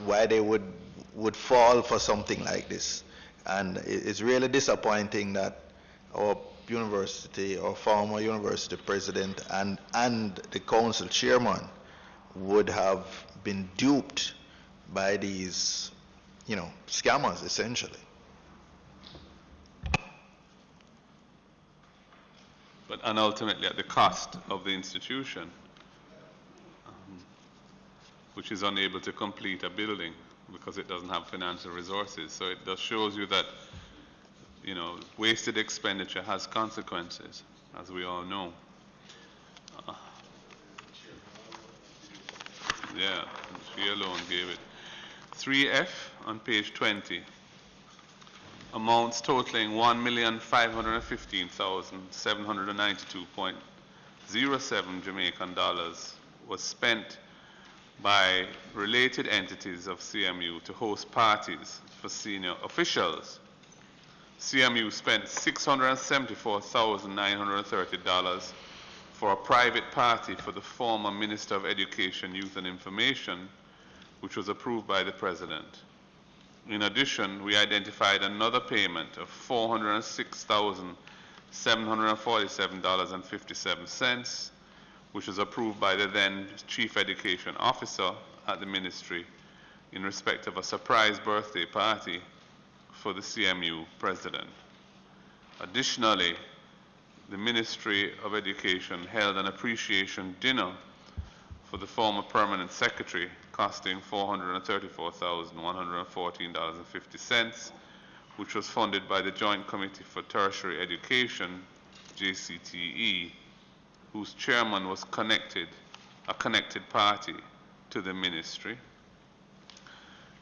why they would fall for something like this. And it's really disappointing that our university, or former university president, and the council chairman would have been duped by these, scammers, essentially. And ultimately at the cost of the institution, which is unable to complete a building because it doesn't have financial resources. So it just shows you that, wasted expenditure has consequences, as we all know. Yeah, she alone gave it. 3F on page 20. Amounts totaling 1,515,792.07 Jamaican dollars was spent by related entities of CMU to host parties for senior officials. CMU spent $674,930 for a private party for the former Minister of Education, Youth and Information, which was approved by the President. In addition, we identified another payment of $406,747.57, which was approved by the then Chief Education Officer at the Ministry in respect of a surprise birthday party for the CMU President. Additionally, the Ministry of Education held an appreciation dinner for the former Permanent Secretary, costing $434,114.50, which was funded by the Joint Committee for Tertiary Education, JCTE, whose chairman was a connected party to the ministry.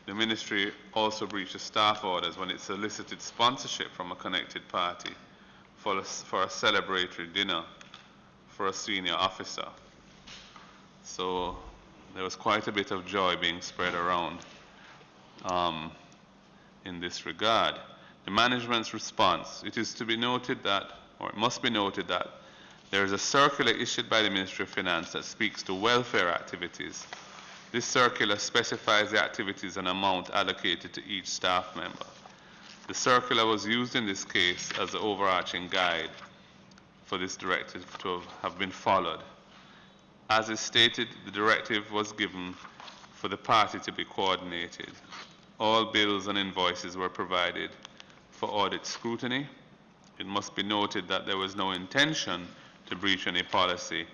The ministry also breached the staff orders when it solicited sponsorship from a connected party for a celebratory dinner for a senior officer. So there was quite a bit of joy being spread around in this regard. The management's response, it is to be noted that, or it must be noted that, there is a circular issued by the Ministry of Finance that speaks to welfare activities. This circular specifies the activities and amount allocated to each staff member. The circular was used in this case as the overarching guide for this directive to have been followed. As is stated, the directive was given for the party to be coordinated. All bills and invoices were provided for audit scrutiny. It must be noted that there was no intention to breach any policy,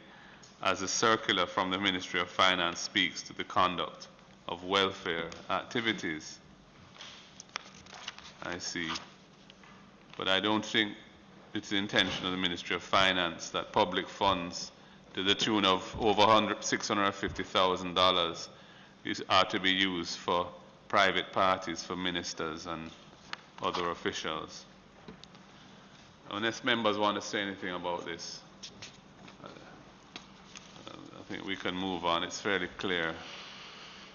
as the circular from the Ministry of Finance speaks to the conduct of welfare activities. I see. But I don't think it's the intention of the Ministry of Finance that public funds to the tune of over $650,000 are to be used for private parties for ministers and other officials. Unless members want to say anything about this, I think we can move on. It's fairly clear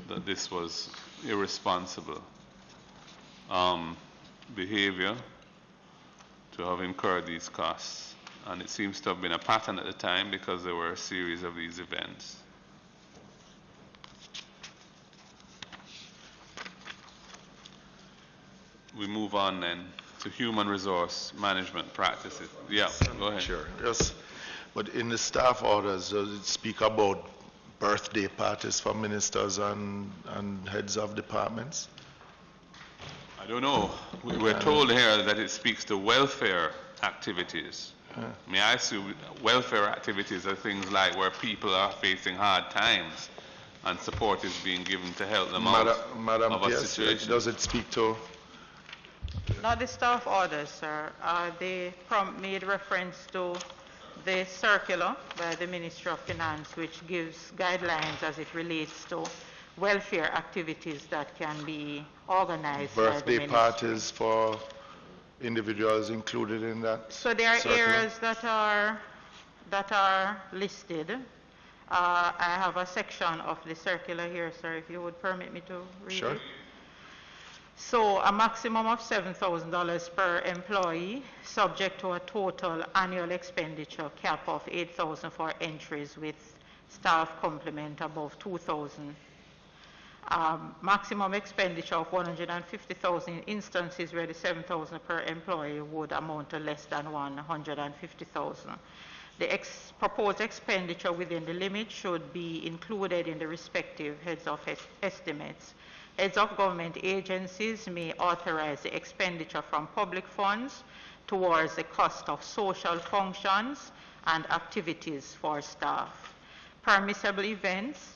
that this was irresponsible behavior to have incurred these costs. And it seems to have been a pattern at the time because there were a series of these events. We move on then to human resource management practices. Yeah, go ahead. Sure. Yes. But in the staff orders, does it speak about birthday parties for ministers and heads of departments? I I don't know. We're told here that it speaks to welfare activities. May I assume welfare activities are things like where people are facing hard times and support is being given to help them out Madam of a Pierce, situation? does it speak to? Not the staff orders, sir. They made reference to the circular by the Ministry of Finance, which gives guidelines as it relates to welfare activities that can be organized by the Birthday ministry. parties for individuals included in that? So there are circular? areas that are listed. I have a section of the circular here, sir, if you would permit me to read Sure. it. So a maximum of $7,000 per employee, subject to a total annual expenditure cap of $8,000 for entries with staff complement above $2,000. Maximum expenditure of $150,000 in instances where the $7,000 per employee would amount to less than $150,000. The proposed expenditure within the limit should be included in the respective heads of estimates. Heads of government agencies may authorize the expenditure from public funds towards the cost of social functions and activities for staff. Permissible events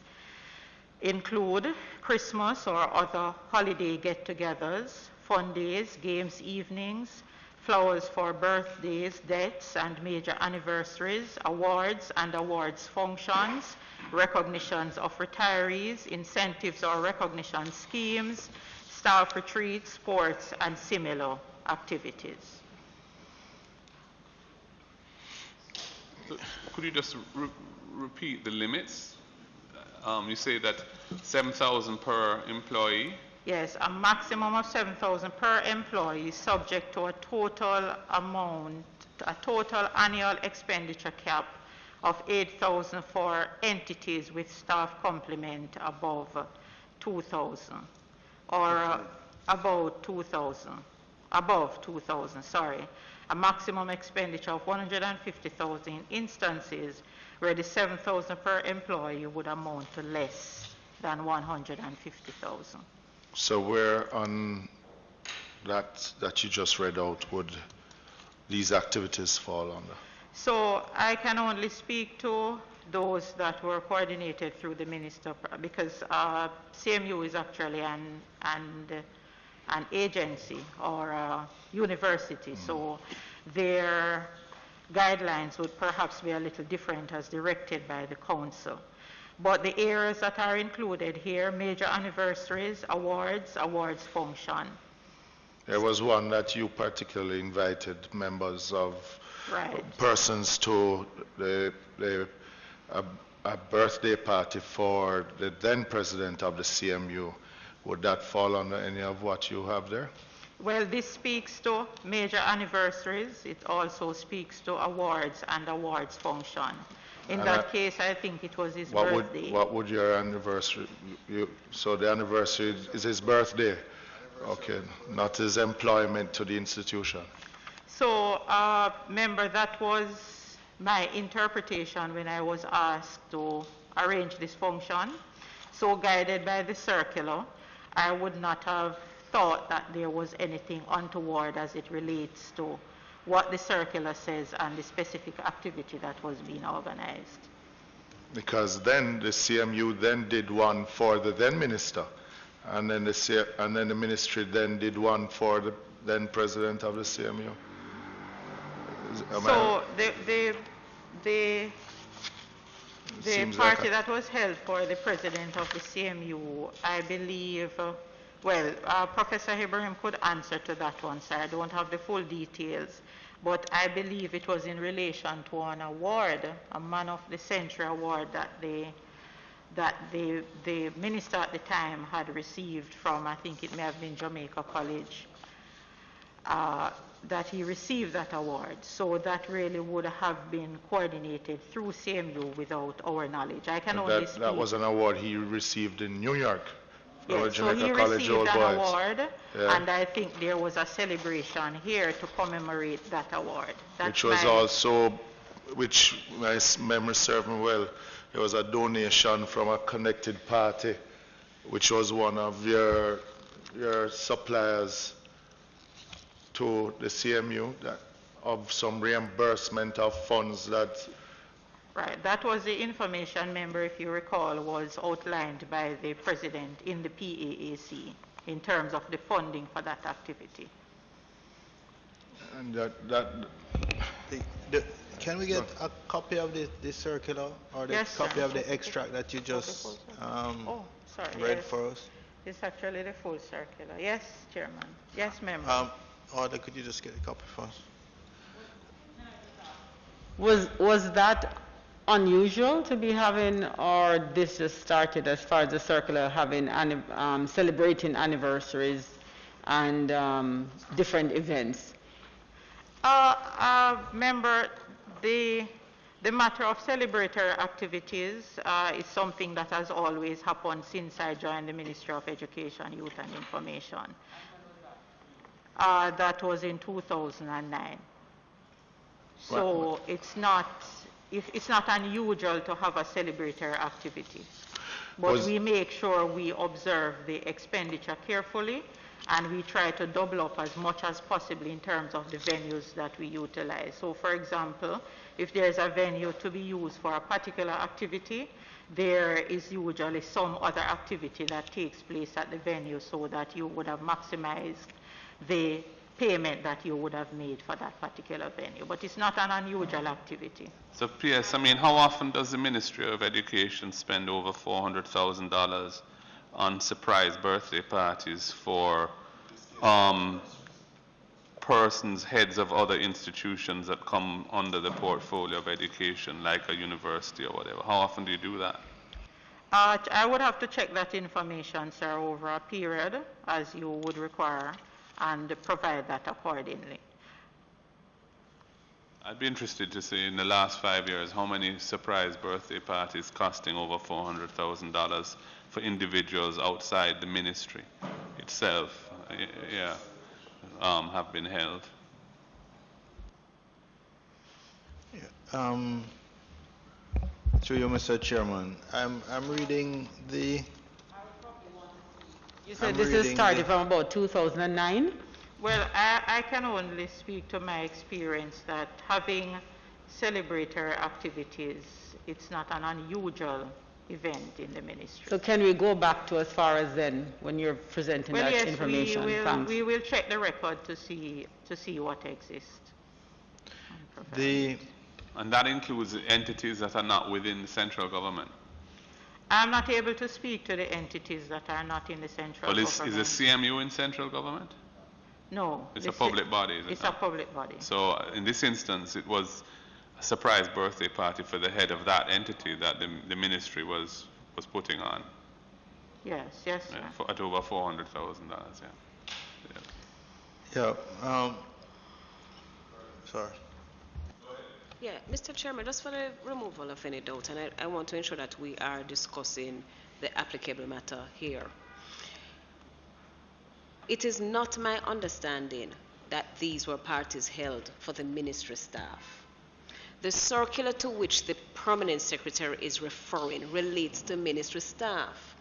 include Christmas or other holiday get-togethers, fun days, games evenings, flowers for birthdays, deaths, and major anniversaries, awards and awards functions, recognitions of retirees, incentives or recognition schemes, staff retreats, sports, and similar activities. Could you just repeat the limits? You say that 7,000 per employee. Yes, a maximum of 7,000 per employee, subject to a total amount, a total annual expenditure cap of 8,000 for entities with staff complement above 2,000, or above 2,000, sorry. A maximum expenditure of 150,000 in instances where the 7,000 per employee would amount to less than 150,000. So where on that you just read out would these activities fall under? So I can only speak to those that were coordinated through the minister, because CMU is actually an agency or a university, so their guidelines would perhaps be a little different as directed by the council. But the areas that are included here: major anniversaries, awards function. There was one that you particularly invited members of Right. persons to a birthday party for the then president of the CMU. Would that fall under any of what you have there? Well, this speaks to major anniversaries. It also speaks to awards and awards function. In And that case, I think it was his birthday. What would your anniversary, so the anniversary is his birthday? Okay, not his employment to the institution. So, member, that was my interpretation when I was asked to arrange this function. So guided by the circular, I would not have thought that there was anything untoward as it relates to what the circular says and the specific activity that was being organized. Because then the CMU then did one for the then minister, and then the ministry then did one for the then president of the CMU. So the Seems party like that was held for the president of the CMU, I believe, Professor Ibrahim could answer to that one, sir. I don't have the full details, but I believe it was in relation to an award, a Man of the Century award that the minister at the time had received from, I think it may have been Jamaica College, that he received that award. So that really would have been coordinated through CMU without our knowledge. I can only speak. That was an award he received in New York. Yes, so he College received Old an Boys. award, Yeah. and I think there was a celebration here to commemorate that award. Which was also, which my memory serves me well, there was a donation from a connected party, which was one of your suppliers to the CMU of some reimbursement of funds that, Right, that was the information, member, if you recall, was outlined by the president in the PAAC in terms of the funding for that activity. and Can we get a copy of the circular or the Yes, copy sir. of the extract that you just Oh, sorry. read yes. for us? It's actually the full circular. Yes, Chairman. Yes, member. Order, could you just get a copy for us? Was that unusual to be having, or this just started as far as the circular having, celebrating anniversaries and different events? Member, the matter of celebratory activities is something that has always happened since I joined the Ministry of Education, Youth and Information. That was in 2009. So it's not unusual to have a celebratory activity. But we make sure we observe the expenditure carefully, and we try to double up as much as possible in terms of the venues that we utilize. So for example, if there's a venue to be used for a particular activity, there is usually some other activity that takes place at the venue so that you would have maximized the payment that you would have made for that particular venue. But it's not an unusual activity. So PS, I mean, how often does the Ministry of Education spend over $400,000 on surprise birthday parties for persons, heads of other institutions that come under the portfolio of education, like a university or whatever? How often do you do that? I would have to check that information, sir, over a period, as you would require, and provide that accordingly. I'd be interested to see in the last 5 years how many surprise birthday parties costing over $400,000 for individuals outside the ministry itself, have been held. Through you, Mr. Chairman, I'm reading the. You said this is started from about 2009? Well, I can only speak to my experience that having celebratory activities, it's not an unusual event in the ministry. So can we go back to as far as then, when you're presenting Well, that yes, information? we will check the record to see what exists. And that includes entities that are not within the central government. I'm not able to speak to the entities that are not in the central government. Is the CMU in central government? No. It's a public body, isn't it? It's a public body. So in this instance, it was a surprise birthday party for the head of that entity that the ministry was putting on. Yes, sir. At over $400,000, Sorry. Yeah, Mr. Chairman, just for the removal of any doubt, and I want to ensure that we are discussing the applicable matter here. It is not my understanding that these were parties held for the ministry staff. The circular to which the permanent secretary is referring relates to ministry staff.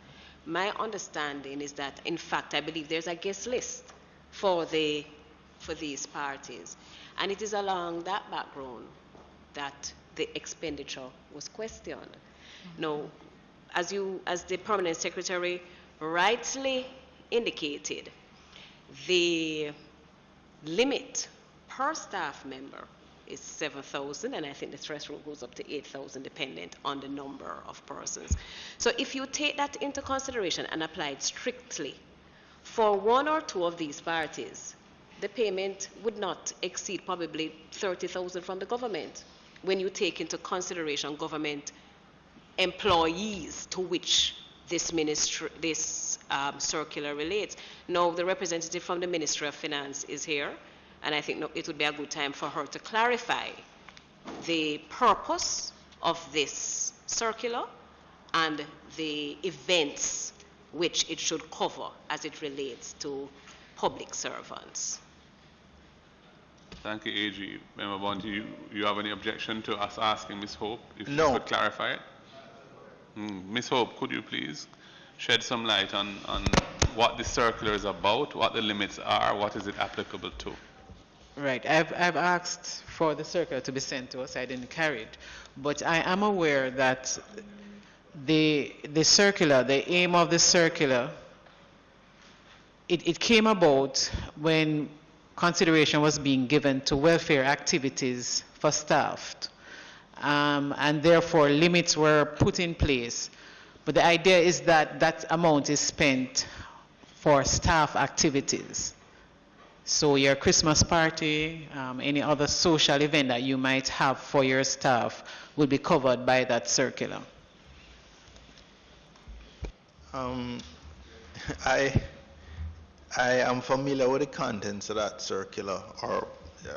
My understanding is that, in fact, I believe there's a guest list for these parties, and it is along that background that the expenditure was questioned. Now, as the permanent secretary rightly indicated, the limit per staff member is 7,000, and I think the threshold goes up to 8,000 dependent on the number of persons. So if you take that into consideration and apply it strictly for one or two of these parties, the payment would not exceed probably 30,000 from the government when you take into consideration government employees to which this circular relates. Now, the representative from the Ministry of Finance is here, and I think it would be a good time for her to clarify the purpose of this circular and the events which it should cover as it relates to public servants. Thank you, AG. Member Bounty, you have any objection to us asking Ms. Hope if No. she could clarify it? Ms. Hope, could you please shed some light on what the circular is about, what the limits are, what is it applicable to? Right. I've asked for the circular to be sent to us. I didn't carry it. But I am aware that the circular, the aim of the circular, it came about when consideration was being given to welfare activities for staff. And therefore limits were put in place. But the idea is that that amount is spent for staff activities. So your Christmas party, any other social event that you might have for your staff will be covered by that circular. I am familiar with the contents of that circular, or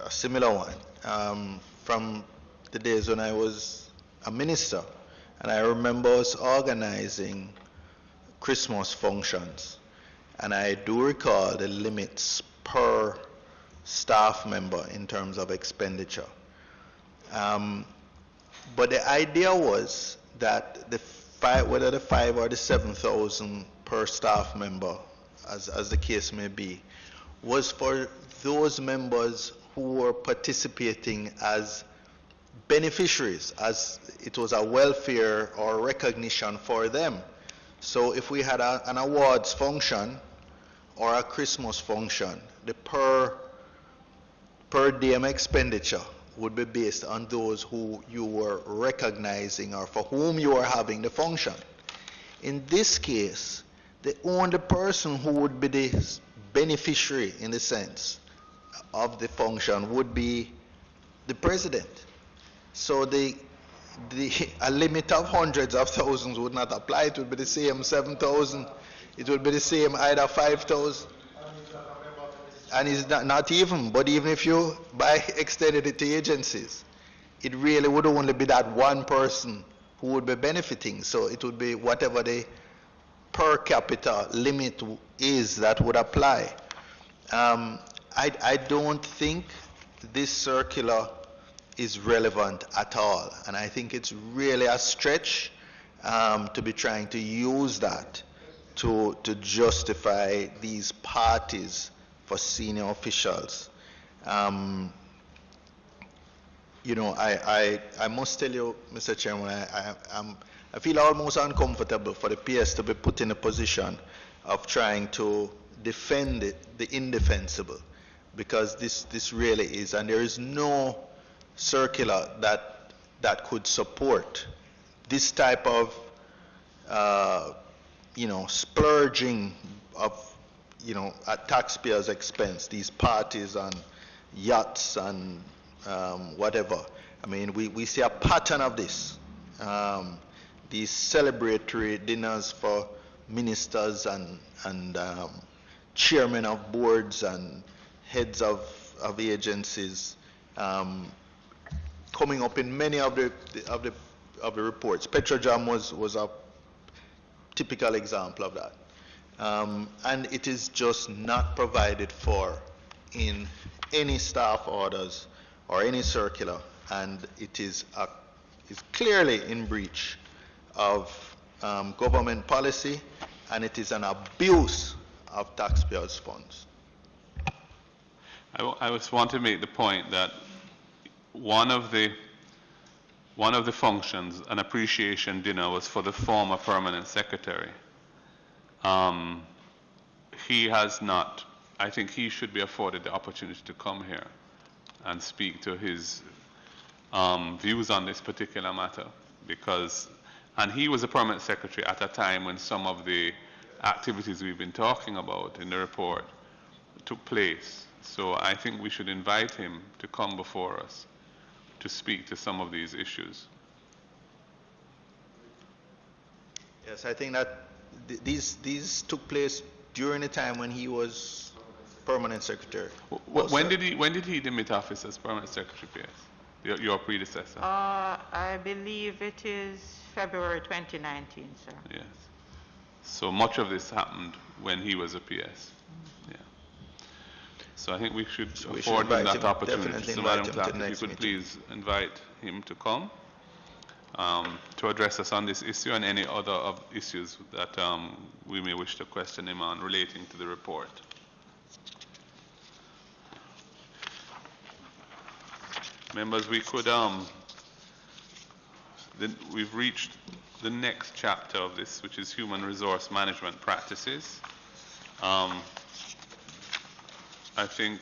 a similar one, from the days when I was a minister. And I remember us organizing Christmas functions. And I do recall the limits per staff member in terms of expenditure. But the idea was that whether the 5 or the 7,000 per staff member, as the case may be, was for those members who were participating as beneficiaries, as it was a welfare or recognition for them. So if we had an awards function or a Christmas function, the per diem expenditure would be based on those who you were recognizing or for whom you were having the function. In this case, the only person who would be the beneficiary, in the sense, of the function would be the president. So a limit of hundreds of thousands would not apply. It would be the same 7,000. It would be the same either 5,000. And it's not even, but even if you extended it to agencies, it really would only be that one person who would be benefiting. So it would be whatever the per capita limit is that would apply. I don't think this circular is relevant at all. And I think it's really a stretch to be trying to use that to justify these parties for senior officials. You know, I must tell you, Mr. Chairman, I feel almost uncomfortable for the PS to be put in a position of trying to defend the indefensible, because this really is, and there is no circular that could support this type of splurging of at taxpayers' expense, these parties and yachts and whatever. I mean, we see a pattern of this. These celebratory dinners for ministers and chairmen of boards and heads of agencies, coming up in many of the reports. Petrojam was a typical example of that. And it is just not provided for in any staff orders or any circular, and it is clearly in breach of government policy, and it is an abuse of taxpayers' funds. I just want to make the point that one of the functions, an appreciation dinner, was for the former permanent secretary. He has not. I think he should be afforded the opportunity to come here and speak to his views on this particular matter, and he was a permanent secretary at a time when some of the activities we've been talking about in the report took place. So I think we should invite him to come before us to speak to some of these issues. Yes, I think that these took place during the time when he was permanent secretary. When did he demit office as permanent secretary, PS? Your predecessor? I believe it is February 2019, sir. Yes. So much of this happened when he was a PS. Yeah. So I think we should afford him that opportunity. So Madam Clerk, if you could please invite him to come to address us on this issue and any other issues that we may wish to question him on relating to the report. Members, we could, we've reached the next chapter of this, which is human resource management practices. I think,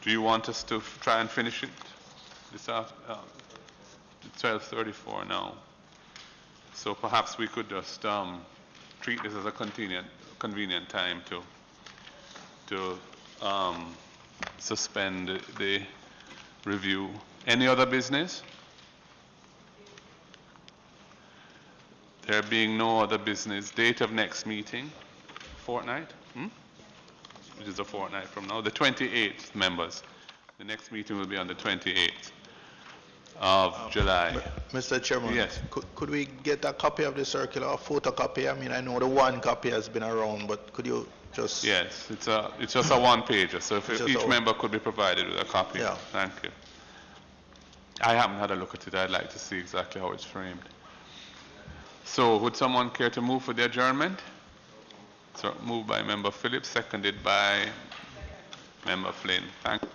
do you want us to try and finish it this after? It's 12:34 now. So perhaps we could just treat this as a convenient time to suspend the review. Any other business? There being no other business, date of next meeting, fortnight, which is a fortnight from now, the 28th, members. The next meeting will be on the 28th of July. Mr. Chairman, yes. Could we get a copy of the circular, a photocopy? I mean, I know the one copy has been around, but could you just... Yes, it's just a one-pager, so if each member could be provided with a copy. Yeah. Thank you. I haven't had a look at it. I'd like to see exactly how it's framed. So would someone care to move for the adjournment? So moved by Member Phillips, seconded by Member Flynn. Thank you.